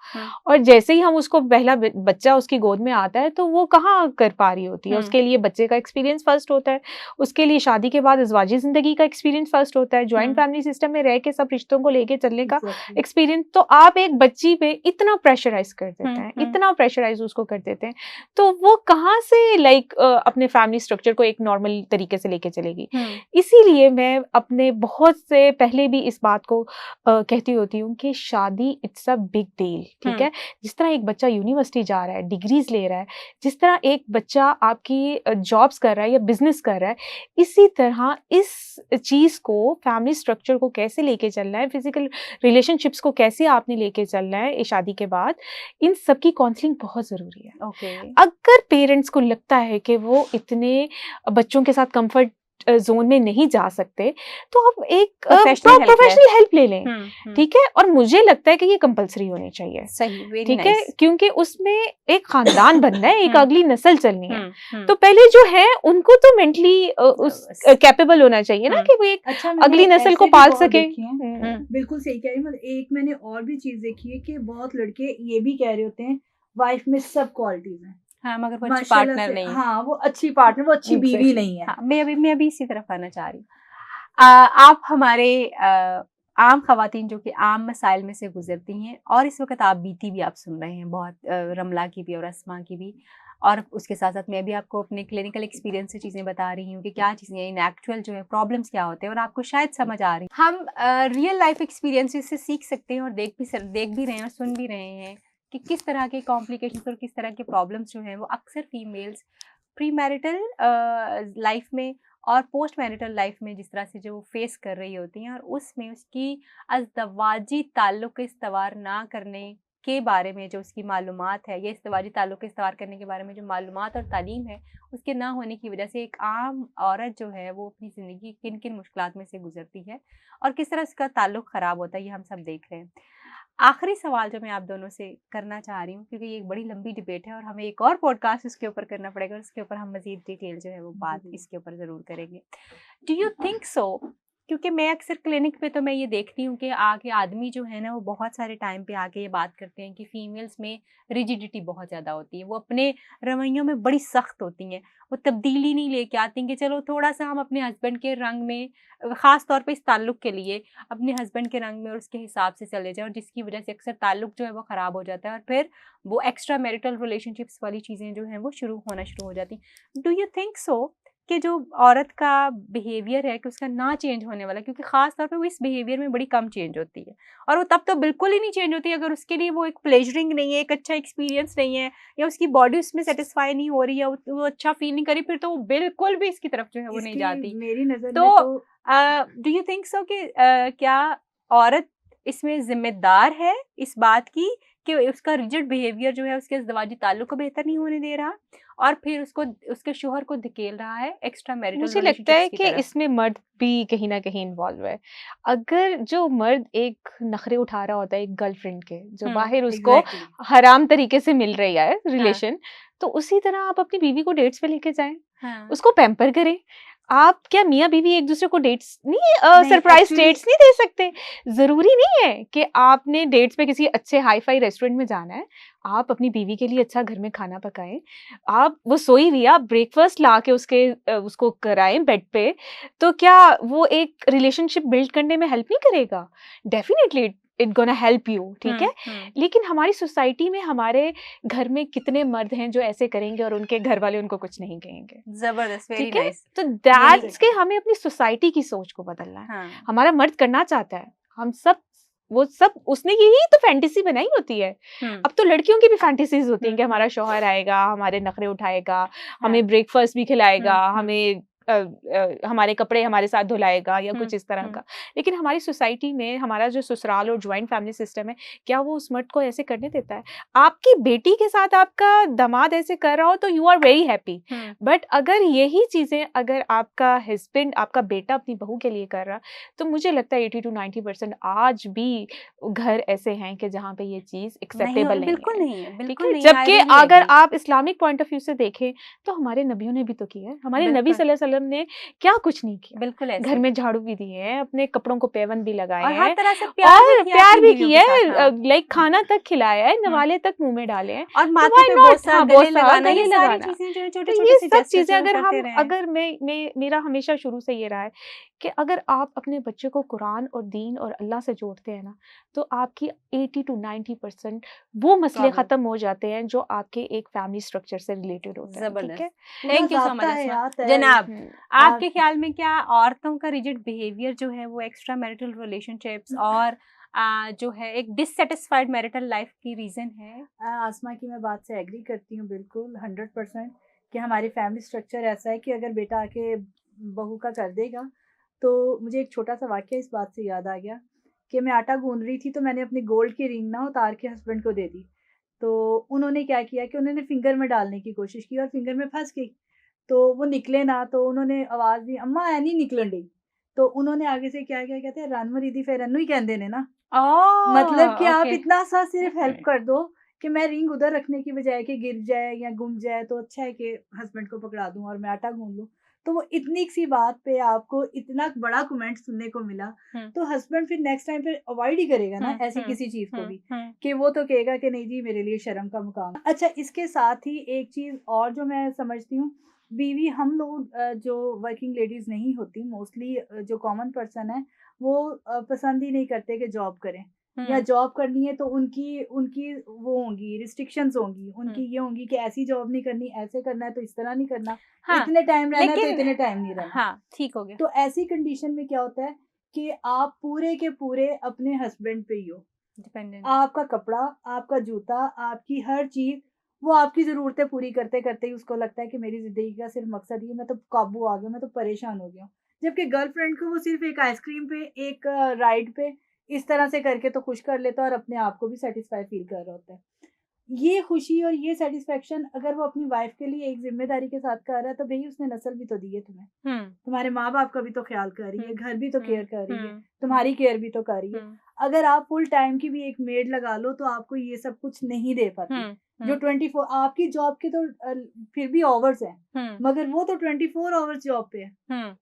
और जैसे ही हम उसको पहला बच्चा उसकी गोद में आता है, तो वो कहाँ कर पा रही होती है। उसके लिए बच्चे का एक्सपीरियंस फर्स्ट होता है, उसके लिए शादी के बाद अज़वाजी जिंदगी का एक्सपीरियंस फर्स्ट होता है, ज्वाइंट फैमिली सिस्टम में रह के सब रिश्तों को लेके चलने का एक्सपीरियंस। तो आप एक बच्ची पे इतना प्रेशराइज कर देते हैं, इतना प्रेशराइज उसको कर देते हैं, तो वो कहाँ से अपने फैमिली स्ट्रक्चर को एक नॉर्मल तरीके से लेके चलेगी। इसीलिए मैं अपने बहुत से पहले भी इस बात को कहती होती हूँ कि शादी इट्स अ बिग डील, ठीक है। जिस तरह एक बच्चा यूनिवर्सिटी जा रहा है, डिग्रीज ले रहा है, जिस तरह एक बच्चा आपकी जॉब्स कर रहा है या बिजनेस कर रहा है, इसी तरह इस चीज को, फैमिली स्ट्रक्चर को कैसे लेके चलना है, फिजिकल रिलेशनशिप्स को कैसे आपने लेके चलना है शादी के बाद, इन सब की काउंसलिंग बहुत जरूरी है। अगर पेरेंट्स को लगता है कि वो इतने बच्चों के साथ कंफर्ट जोन में नहीं जा सकते, तो आप एक प्रोफेशनल हेल्प ले लें, ठीक है। और मुझे लगता है कि ये कंपलसरी होनी चाहिए, सही, ठीक है, क्योंकि उसमें एक खानदान बनना है, एक अगली नस्ल चलनी है। तो पहले जो है उनको तो मेंटली कैपेबल होना चाहिए ना कि वो एक अगली नस्ल को पाल सके। बिल्कुल सही कह रही है। एक मैंने और भी चीज देखी है कि बहुत लड़के ये भी कह रहे होते हैं वाइफ में सब क्वालिटीज हैं, हाँ, मगर वो अच्छी पार्टनर नहीं है। हाँ, वो अच्छी पार्टनर, वो अच्छी बीवी नहीं है। हाँ, मैं अभी इसी तरफ आना चाह रही हूँ। आप हमारे आम खवातीन जो कि आम मसाइल में से गुजरती हैं, और इस वक्त आप बीती भी आप सुन रहे हैं बहुत, रमला की भी और अस्मा की भी, और उसके साथ साथ मैं भी आपको अपने क्लिनिकल एक्सपीरियंस से चीज़ें बता रही हूँ कि क्या चीज़ें इन एक्चुअल जो है प्रॉब्लम्स क्या होते हैं, और आपको शायद समझ आ रही है। हम रियल लाइफ एक्सपीरियंसेस से सीख सकते हैं और देख भी रहे हैं और सुन भी रहे हैं कि किस तरह के कॉम्प्लिकेशंस और किस तरह के प्रॉब्लम्स जो हैं वो अक्सर फीमेल्स प्री मैरिटल लाइफ में और पोस्ट मैरिटल लाइफ में जिस तरह से जो वो फेस कर रही होती हैं, और उसमें उसकी अज़दवाजी ताल्लुक़ इस्तवार ना करने के बारे में जो उसकी मालूमात है, या इस्तवाजी ताल्लुक़ इस्तवार करने के बारे में जो मालूमात और तालीम है, उसके ना होने की वजह से एक आम औरत जो है वो अपनी ज़िंदगी किन किन मुश्किलात में से गुजरती है और किस तरह उसका ताल्लुक़ ख़राब होता है, ये हम सब देख रहे हैं। आखिरी सवाल जो मैं आप दोनों से करना चाह रही हूँ, क्योंकि ये एक बड़ी लंबी डिबेट है और हमें एक और पॉडकास्ट इसके ऊपर करना पड़ेगा, उसके ऊपर हम मज़ीद डिटेल जो है वो बात इसके ऊपर ज़रूर करेंगे। डू यू थिंक सो क्योंकि मैं अक्सर क्लिनिक पे तो मैं ये देखती हूँ कि आगे आदमी जो है ना वो बहुत सारे टाइम पे आके ये बात करते हैं कि फीमेल्स में रिजिडिटी बहुत ज़्यादा होती है, वो अपने रवैयों में बड़ी सख्त होती हैं, वो तब्दीली नहीं लेके आती कि चलो थोड़ा सा हम अपने हस्बैंड के रंग में, ख़ास तौर पे इस ताल्लुक़ के लिए अपने हस्बैंड के रंग में और उसके हिसाब से चले जाएं, और जिसकी वजह से अक्सर ताल्लुक़ जो है वो ख़राब हो जाता है और फिर वो एक्स्ट्रा मैरिटल रिलेशनशिप्स वाली चीज़ें जो हैं वो शुरू होना शुरू हो जाती हैं। डू यू थिंक सो कि जो औरत का बिहेवियर है कि उसका ना चेंज होने वाला, क्योंकि ख़ास तौर पे वो इस बिहेवियर में बड़ी कम चेंज होती है, और वो तब तो बिल्कुल ही नहीं चेंज होती अगर उसके लिए वो एक प्लेजरिंग नहीं है, एक अच्छा एक्सपीरियंस नहीं है, या उसकी बॉडी उसमें सेटिस्फाई नहीं हो रही है, वो अच्छा फील नहीं करी, फिर तो वो बिल्कुल भी इसकी तरफ जो है वो नहीं इसकी जाती। मेरी नज़र तो में तो डू यू थिंक सो कि क्या औरत इसमें ज़िम्मेदार है इस बात की कि उसका रिजिड बिहेवियर जो है उसके ज़वाजी ताल्लुक़ को बेहतर नहीं होने दे रहा और फिर उसको उसके शोहर को धकेल रहा है एक्स्ट्रा मैरिटल मुझे लगता है रिलेशनशिप्स की कि तरफ? इसमें मर्द भी कहीं न कहीं इन्वॉल्व है। अगर जो मर्द एक नखरे उठा रहा होता है एक गर्लफ्रेंड के, जो बाहर उसको एग्जैक्टली हराम तरीके से मिल रही है हाँ, रिलेशन, तो उसी तरह आप अपनी बीवी को डेट्स पे लेके जाएँ, हाँ। उसको पैम्पर करें। आप क्या मियाँ-बीवी एक-दूसरे को डेट्स नहीं नहीं सरप्राइज़ एक्चुअली डेट्स नहीं दे सकते? ज़रूरी नहीं है कि आपने डेट्स पे किसी अच्छे हाई-फाई रेस्टोरेंट में जाना है। आप अपनी बीवी के लिए अच्छा घर में खाना पकाएँ। आप वो सोई हुई है, आप ब्रेकफ़ास्ट ला के उसको कराएँ बेड पे, तो क्या वो एक रिलेशनशिप बिल्ड करने में हेल्प नहीं करेगा? Definitely it gonna help you, ठीक है? लेकिन हमारी सोसाइटी में हमारे घर में कितने मर्द हैं जो ऐसे करेंगे और उनके घर वाले उनको कुछ नहीं कहेंगे, ज़बरदस्त, वेरी ठीक है? नाइस। तो यही दैट्स के हमें अपनी सोसाइटी की सोच को बदलना है। हाँ, हमारा मर्द करना चाहता है, हम सब वो सब उसने यही तो फैंटेसी बनाई होती है। हुँ, अब तो लड़कियों की भी फैंटेसीज़ होती हैं कि हुँ, हमारा शौहर आएगा, हमारे नखरे उठाएगा, हाँ, हमें ब्रेकफ़ास्ट भी खिलाएगा, हुँ, हमें हमारे कपड़े हमारे साथ धुलाएगा या कुछ इस तरह हुँ। का। लेकिन हमारी सोसाइटी में हमारा जो ससुराल और जॉइंट फैमिली सिस्टम है, क्या वो उस मर्द को ऐसे करने देता है? आपकी बेटी के साथ आपका दामाद ऐसे कर रहा हो तो you are very happy. But अगर यही चीज़ें अगर आपका हस्बैंड, आपका बेटा अपनी बहू के लिए कर रहा, तो मुझे लगता है 80 to 90% आज भी घर ऐसे हैं कि जहाँ पे ये चीज़ नहीं, एक्सेप्टेबल नहीं बिल्कुल है, नहीं है, ठीक बिल्कुल है? नहीं है, आई जबकि रियली अगर एग्री। आप इस्लामिक पॉइंट ऑफ व्यू से देखें, तो हमारे नबियों ने भी तो किया है। हमारे नबी बिल्कुल, सल्लल्लाहु अलैहि वसल्लम ने क्या कुछ नहीं किया। बिल्कुल ऐसे घर ही। में झाड़ू भी दिए हैं, अपने कपड़ों को पैबंद भी लगाए और हर हैं तरह से प्यार भी और किया प्यार अपनी भी बीवियों किया के साथ, है, हाँ। लाइक खाना तक खिलाया है, हुँ। नवाले तक मुँह में डाले हैं। और तो माथे व्हाई पे नॉट? बोसा, हाँ, गले बोसा, लगाना, गले ये सारी लगाना। चीज़ें जो है तो छोटे-छोटे ये से सब जेस्चर्स चीज़ें जो है अगर करते हम रहें। अगर मेरा हमेशा शुरू से ये रहा है कि अगर आप अपने बच्चे को कुरान और दीन और अल्लाह से जोड़ते हैं ना, तो आपकी 80 to 90% वो मसले प्रॉब्लम। ख़त्म हो जाते हैं जो आपके एक फैमिली स्ट्रक्चर से रिलेटेड होते हैं, ठीक ज़बरदस्त। है? पूरा थैंक यू सो ज़ाब्ता मच अस्मा। हयात है। जनाब, हुँ। आपके आप ख़्याल में क्या औरतों का रिजिड बिहेवियर जो है वो एक्स्ट्रा मैरिटल रिलेशनशिप्स और जो है एक डिससैटिस्फाइड मैरिटल लाइफ़ की रीज़न है? आसमा की मैं बात से एग्री करती हूँ बिल्कुल 100% कि हमारी फैमिली स्ट्रक्चर ऐसा है कि अगर बेटा आके बहू का कर देगा, तो मुझे एक छोटा सा वाक़या इस बात से याद आ गया कि मैं आटा गूँध रही थी, तो मैंने अपनी गोल्ड की रिंग ना उतार के हस्बैंड को दे दी। तो उन्होंने क्या किया कि उन्होंने फिंगर में डालने की कोशिश की और फिंगर में फँस गई। तो वो निकले ना, तो उन्होंने आवाज़ दी, "अम्मा ऐ नहीं निकलन डई।" तो उन्होंने आगे से क्या किया, कहते हैं रन मरी दी फिर इन्नू ही कहंदे ने ना। मतलब कि ओह! आप ओके। इतना सा सिर्फ हेल्प कर दो कि मैं रिंग उधर रखने की बजाय कि गिर जाए या गुम जाए, तो अच्छा है कि हस्बैंड को पकड़ा दूँ और मैं आटा गूँध लूँ। तो वो इतनी सी बात पे आपको इतना बड़ा कमेंट सुनने को मिला, हुँ, तो हस्बैंड फिर नेक्स्ट टाइम फिर अवॉइड ही करेगा ना हुँ, ऐसी हुँ, किसी चीज़ को हुँ, भी, हुँ, कि वो तो कहेगा कि नहीं जी मेरे लिए शर्म का मुकाम है। अच्छा, इसके साथ ही एक चीज़ और जो मैं समझती हूँ, बीवी हम लोग जो वर्किंग लेडीज़ नहीं होती मोस्टली, जो कॉमन पर्सन है वो पसंद ही नहीं करते कि जॉब करें, या हुँ, जॉब करनी है तो उनकी उनकी वो होंगी रिस्ट्रिक्शंस होंगी, हुँ। उनकी ये होंगी कि ऐसी जॉब नहीं करनी, ऐसे करना है तो इस तरह नहीं करना, हाँ, इतने टाइम रहना है तो लेकिन इतने टाइम नहीं रहना। हाँ, ठीक हो गया। तो ऐसी कंडीशन में क्या होता है कि आप पूरे के पूरे अपने हस्बैंड पे ही हो। डिपेंडेंट। आपका कपड़ा, आपका जूता, आपकी हर चीज़, वो आपकी ज़रूरतें पूरी करते-करते ही उसको लगता है कि मेरी ज़िंदगी का सिर्फ़ मकसद ये, मैं तो काबू आ गया, मैं तो परेशान हो गया हूँ। जबकि गर्लफ्रेंड को वो सिर्फ़ एक आइसक्रीम पे, एक राइड पे, इस तरह से करके तो खुश कर लेता है और अपने आप को भी सैटिस्फाई फ़ील कर रहा होता है। ये खुशी और ये सैटिस्फैक्शन अगर वो अपनी वाइफ़ के लिए एक ज़िम्मेदारी के साथ कर रहा है, तो भई उसने नस्ल भी तो दी है तुम्हें। हुँ, तुम्हारे माँ-बाप का भी तो ख़्याल कर रही है, हुँ, घर भी तो हुँ, केयर कर रही है, हुँ, तुम्हारी केयर भी तो कर रही है। हुँ, अगर आप फुल टाइम की भी एक मेड लगा लो, तो आपको ये सब कुछ नहीं दे पाती। हुँ, जो हुँ, 24 आपकी जॉब के तो फिर भी आवर्स हैं, हुँ, मगर वो तो 24 आवर्स जॉब पे है। हुँ,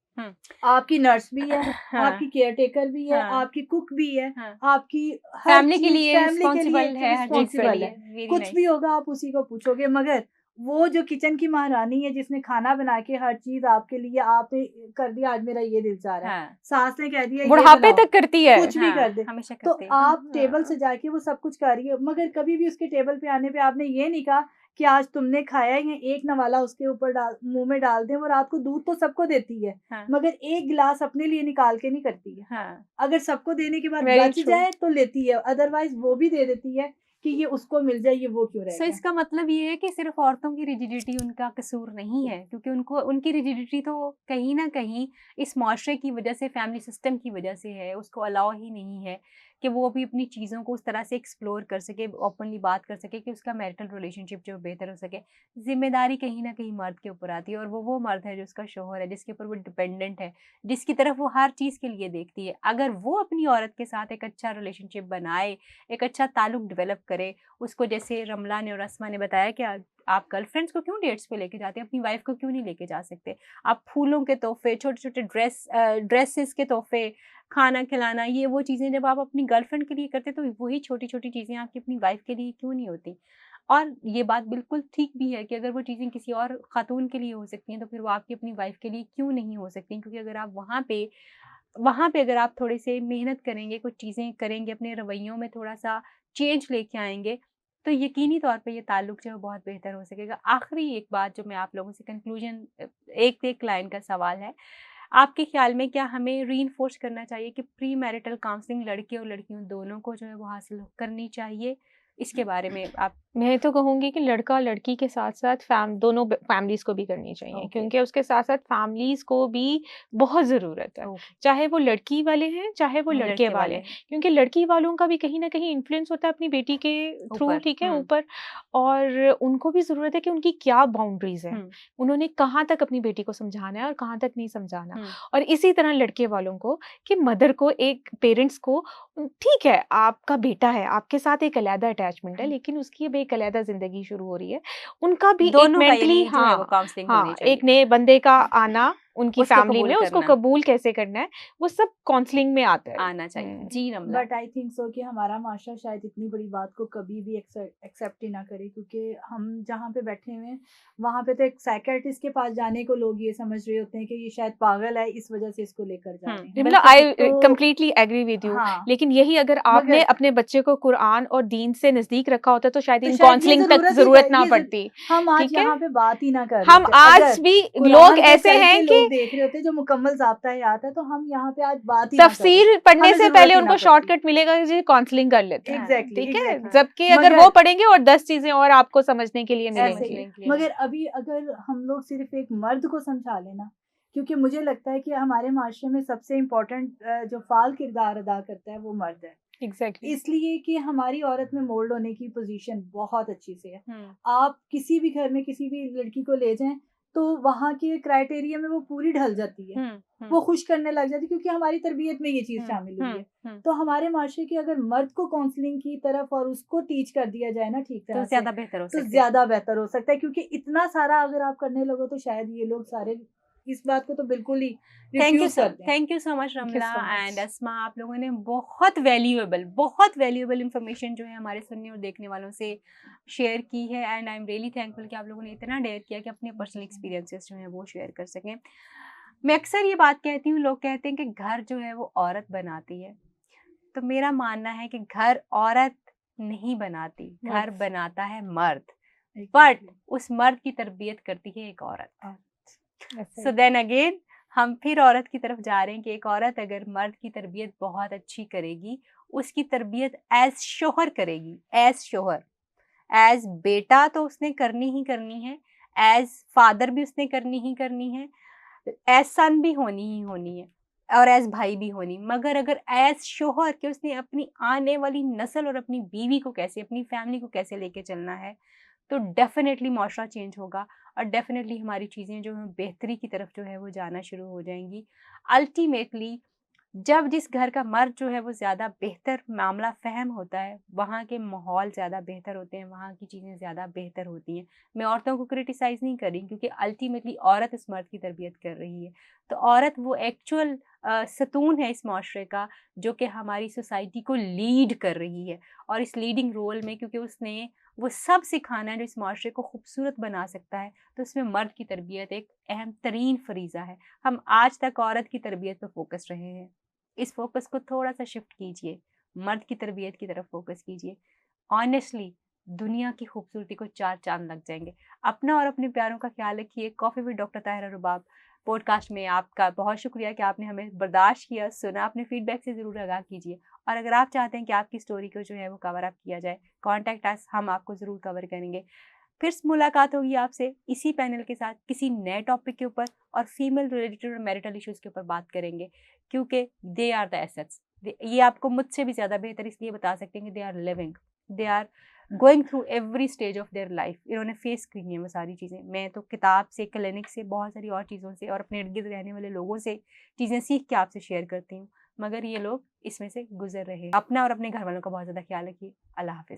आपकी नर्स भी है, हाँ, आपकी केयर टेकर भी है, हाँ, आपकी कुक भी है, हाँ, आपकी हर फैमिली के चीज लिए फैमिली के रिस्पॉन्सिबल लिए है, हर चीज के रिस्पॉन्सिबल लिए। है। वेरी कुछ भी नाइस। होगा आप उसी को पूछोगे, मगर वो जो किचन की महारानी है जिसने खाना बना के हर चीज आपके लिए आपने कर दिया, आज मेरा ये दिल चाह रहा है, हाँ, सास ने कह दिया ये बुढ़ापे बनाओ, तक करती है। कुछ भी हाँ, कर दे, हमेशा तो करते हैं। आप टेबल हाँ। से जाके वो सब कुछ कर रही है, मगर कभी भी उसके टेबल पे आने पे आपने ये नहीं कहा कि आज तुमने खाया है, ये एक नवाला उसके ऊपर डाल मुंह में डाल दे। वो रात को दूध तो सबको देती है, हाँ, मगर एक गिलास अपने लिए निकाल के नहीं करती है। हाँ, अगर सबको देने के बाद वेरी बच ट्रू। जाए तो लेती है, अदरवाइज वो भी दे देती है कि ये उसको मिल जाए, ये वो क्यों रह सो गया। इसका मतलब ये है कि सिर्फ औरतों की रिजिडिटी उनका कसूर नहीं है, क्योंकि उनको उनकी रिजिडिटी तो कहीं ना कहीं इस माशरे की वजह से, फैमिली सिस्टम की वजह से है। उसको अलाउ ही नहीं है कि वो भी अपनी चीज़ों को उस तरह से एक्सप्लोर कर सके, ओपनली बात कर सके कि उसका मैरिटल रिलेशनशिप जो बेहतर हो सके। जिम्मेदारी कहीं ना कहीं मर्द के ऊपर आती है, और वो मर्द है जो उसका शोहर है, जिसके ऊपर वो डिपेंडेंट है, जिसकी तरफ वो हर चीज़ के लिए देखती है। अगर वो अपनी औरत के साथ एक अच्छा रिलेशनशिप बनाए, एक अच्छा ताल्लुक डेवलप करे, उसको जैसे रमला ने और अस्मा ने बताया कि आप गर्लफ्रेंड्स को क्यों डेट्स पे लेके जाते हैं, अपनी वाइफ को क्यों नहीं लेके जा सकते। आप फूलों के तोहफे, छोटे छोटे ड्रेसेस के तोहफे, खाना खिलाना, ये वो चीज़ें जब आप अपनी गर्लफ्रेंड के लिए करते तो वही छोटी छोटी चीज़ें आपकी अपनी वाइफ के लिए क्यों नहीं होती। और ये बात बिल्कुल ठीक भी है कि अगर वो चीज़ें किसी और खातून के लिए हो सकती हैं तो फिर वो आपकी अपनी वाइफ के लिए क्यों नहीं हो सकती। क्योंकि अगर आप वहाँ पे अगर आप थोड़े से मेहनत करेंगे, कुछ चीज़ें करेंगे, अपने रवैयों में थोड़ा-सा चेंज लेके आएँगे, तो यकीनी तौर पे ये ताल्लुक जो है बहुत बेहतर हो सकेगा। आखिरी एक बात जो मैं आप लोगों से कंक्लूजन, एक लाइन का सवाल है। आपके ख़्याल में क्या हमें रीइन्फोर्स करना चाहिए कि प्री मैरिटल काउंसलिंग लड़के और लड़कियों दोनों को जो है वो हासिल करनी चाहिए? इसके बारे में आप मैं तो कहूँगी कि लड़का और लड़की के साथ-साथ दोनों फैमिलीज़ को भी करनी चाहिए, ओके, क्योंकि उसके साथ-साथ फैमिलीज़ को भी बहुत ज़रूरत है। ओके, चाहे वो लड़की वाले हैं, चाहे वो लड़के लड़के वाले वाले हैं। हैं, क्योंकि लड़की वालों का भी कहीं न कहीं इन्फ्लुएंस होता है अपनी बेटी के थ्रू, ऊपर। ठीक है, हुँ, ऊपर। और उनको भी ज़रूरत है कि उनकी क्या बाउंड्रीज़ हैं। हुँ, उन्होंने कहाँ तक अपनी बेटी को समझाना है और कहाँ तक नहीं समझाना। हुँ, और इसी तरह लड़के वालों को, कि मदर को, एक पेरेंट्स को, ठीक है, आपका बेटा है, आपके साथ एक अलग अटैचमेंट है, हुँ। लेकिन उसकी अब एक अलग ज़िंदगी शुरू हो रही है। उनका भी एक दोनों का मेंटली, यानी जो है वो काउंसलिंग होनी हाँ, एक चाहिए, नए बंदे का आना उनकी उसको फैमिली कबूल में, उसको करना कबूल कैसे करना है, वो सब काउंसलिंग में आता है। आना चाहिए। जी रमला। बट आई थिंक सो कि हमारा माशरा शायद इतनी बड़ी बात को कभी भी एक्सेप्ट ही ना करे, क्योंकि हम जहाँ पे बैठे हुए हैं वहाँ पे तो एक साइकियाट्रिस्ट के पास जाने को लोग ये समझ रहे होते हैं कि ये शायद पागल है, इस वजह से इसको लेकर जा रहे हैं। मतलब बल्कि आई तो कंप्लीटली एग्री विद यू। हाँ, लेकिन यही अगर आपने मगर अपने बच्चे को कुरान और दीन से नज़दीक रखा होता तो शायद तो इन शायद ये काउंसलिंग तक ज़रूरत ही ज़रूरत ना ये पड़ती। हम आज ठीक है? यहाँ पे बात ही ना कर रहे हम होते। आज अगर भी लोग कुरान पे ऐसे चल के हैं कि लोग देख रहे होते जो मुकम्मल ज़ाब्ता-ए-हयात है, तो हम यहाँ पे आज बात ही ना करते। तफसीर पढ़ने हमें से ज़रूरत पहले ही ना उनको पड़ती। शॉर्टकट मिलेगा कि जी काउंसलिंग कर लेते हैं। एग्ज़ैक्टली, ठीक है? एग्ज़ैक्टली। जबकि अगर वो मगर पढ़ेंगे और 10 चीज़ें और आपको समझने के लिए ऐसे मिलेंगी। ही, समझने के लिए मगर अभी अगर हम लोग सिर्फ़ एक मर्द को समझा लें ना, क्योंकि मुझे लगता है कि हमारे माशरे में सबसे इम्पोर्टेंट जो फ़ाल किरदार अदा करता है वो मर्द है। एग्ज़ैक्टली। इसलिए कि हमारी औरत में मोल्ड होने की पोजीशन बहुत अच्छी से है। हुँ, आप किसी भी घर में किसी भी लड़की को ले जाएँ, तो वहाँ के क्राइटेरिया में वो पूरी ढल जाती है। हुँ, वो खुश करने लग जाती है, क्योंकि हमारी तरबियत में ये चीज़ हुँ, शामिल हुई है। हुँ, तो हमारे माशरे के अगर मर्द को काउंसलिंग की तरफ और उसको टीच कर दिया जाए ना ठीक तो तरह से, ज़्यादा बेहतर हो तो सकते हैं। ज़्यादा बेहतर हो सकता है, क्योंकि इतना सारा अगर आप करने लगो तो शायद ये लोग सारे इस बात को तो बिल्कुल ही रिफ्यूज़ कर दें। Thank you so much thank you Ramla so and much. Asma. आप लोगों ने बहुत वैल्यूएबल इन्फॉर्मेशन जो है हमारे सुनने और देखने वालों से शेयर की है, and I am really thankful कि आप लोगों ने इतना डेयर किया कि अपने पर्सनल एक्सपीरियंसेस जो हैं वो शेयर कर सकें। मैं अक्सर ये बात कहती हूँ, लोग कहते हैं कि घर जो है वो औरत बनाती है, तो मेरा मानना है कि घर औरत नहीं बनाती, घर मर्द। बनाता है मर्द, बट एग्ज़ैक्टली। उस मर्द की तरबियत करती है एक औरत। ऐसे सो ही। देन अगेन हम फिर औरत की तरफ जा रहे हैं कि एक औरत अगर मर्द की तरबियत बहुत अच्छी करेगी, उसकी तरबियत एज शोहर करेगी, एज शोहर, एज बेटा तो उसने करनी ही करनी है, एज फादर भी उसने करनी ही करनी है, एज सन भी होनी ही होनी है, और एज भाई भी होनी। मगर अगर एज शोहर कि उसने अपनी आने वाली नस्ल और अपनी बीवी को कैसे, अपनी फैमिली को कैसे लेके चलना है, तो डेफिनेटली माशरा चेंज होगा, और डेफिनेटली हमारी चीज़ें जो हैं बेहतरी की तरफ जो है वो जाना शुरू हो जाएंगी। अल्टीमेटली जब जिस घर का मर्द जो है वो ज़्यादा बेहतर मामला फ़हम होता है, वहाँ के माहौल ज़्यादा बेहतर होते हैं, वहाँ की चीज़ें ज़्यादा बेहतर होती हैं। मैं औरतों को क्रिटिसाइज़ नहीं कर रही, क्योंकि अल्टीमेटली औरत इस मर्द की तरबियत कर रही है। तो औरत वो एक्चुअल सतून है इस माशरे का, जो कि हमारी सोसाइटी को लीड कर रही है। और इस लीडिंग रोल में, क्योंकि उसने वो सब सिखाना है जो इस माशरे को खूबसूरत बना सकता है, तो उसमें मर्द की तरबियत एक अहम तरीन फ़रीज़ा है। हम आज तक औरत की तरबियत पे फ़ोकस रहे हैं। इस फ़ोकस को थोड़ा-सा शिफ्ट कीजिए, मर्द की तरबियत की तरफ फ़ोकस कीजिए। ऑनेस्टली दुनिया की खूबसूरती को 4 चाँद लग जाएँगे। अपना और अपने प्यारों का ख़्याल रखिए। Coffee with doctor Tahira Rubab podcast में आपका बहुत शुक्रिया कि आपने हमें बर्दाश्त किया, सुना। अपने फ़ीडबैक से ज़रूर आगाह कीजिए, और अगर आप चाहते हैं कि आपकी स्टोरी को जो है वो कवर अप किया जाए, कॉन्टैक्ट अस, हम आपको ज़रूर कवर करेंगे। फिर से मुलाकात होगी आपसे इसी पैनल के साथ किसी नए टॉपिक के ऊपर, और फीमेल रिलेटेड और मैरिटल इश्यूज़ के ऊपर बात करेंगे, क्योंकि दे आर द एसेट्स। ये आपको मुझसे भी ज़्यादा बेहतर इसलिए बता सकते हैं कि they are living, they are going through every stage of their life. इन्होंने फेस की हैं वो सारी चीज़ें। मैं तो किताब से, क्लिनिक से, बहुत सारी और चीज़ों से और अपने इर्द-गिर्द रहने वाले लोगों से चीज़ें सीख के आपसे शेयर करती हूँ, मगर ये लोग इसमें से गुज़र रहे हैं। अपना और अपने घर वालों का बहुत ज़्यादा ख्याल रखिए। अल्लाह हाफ़िज़।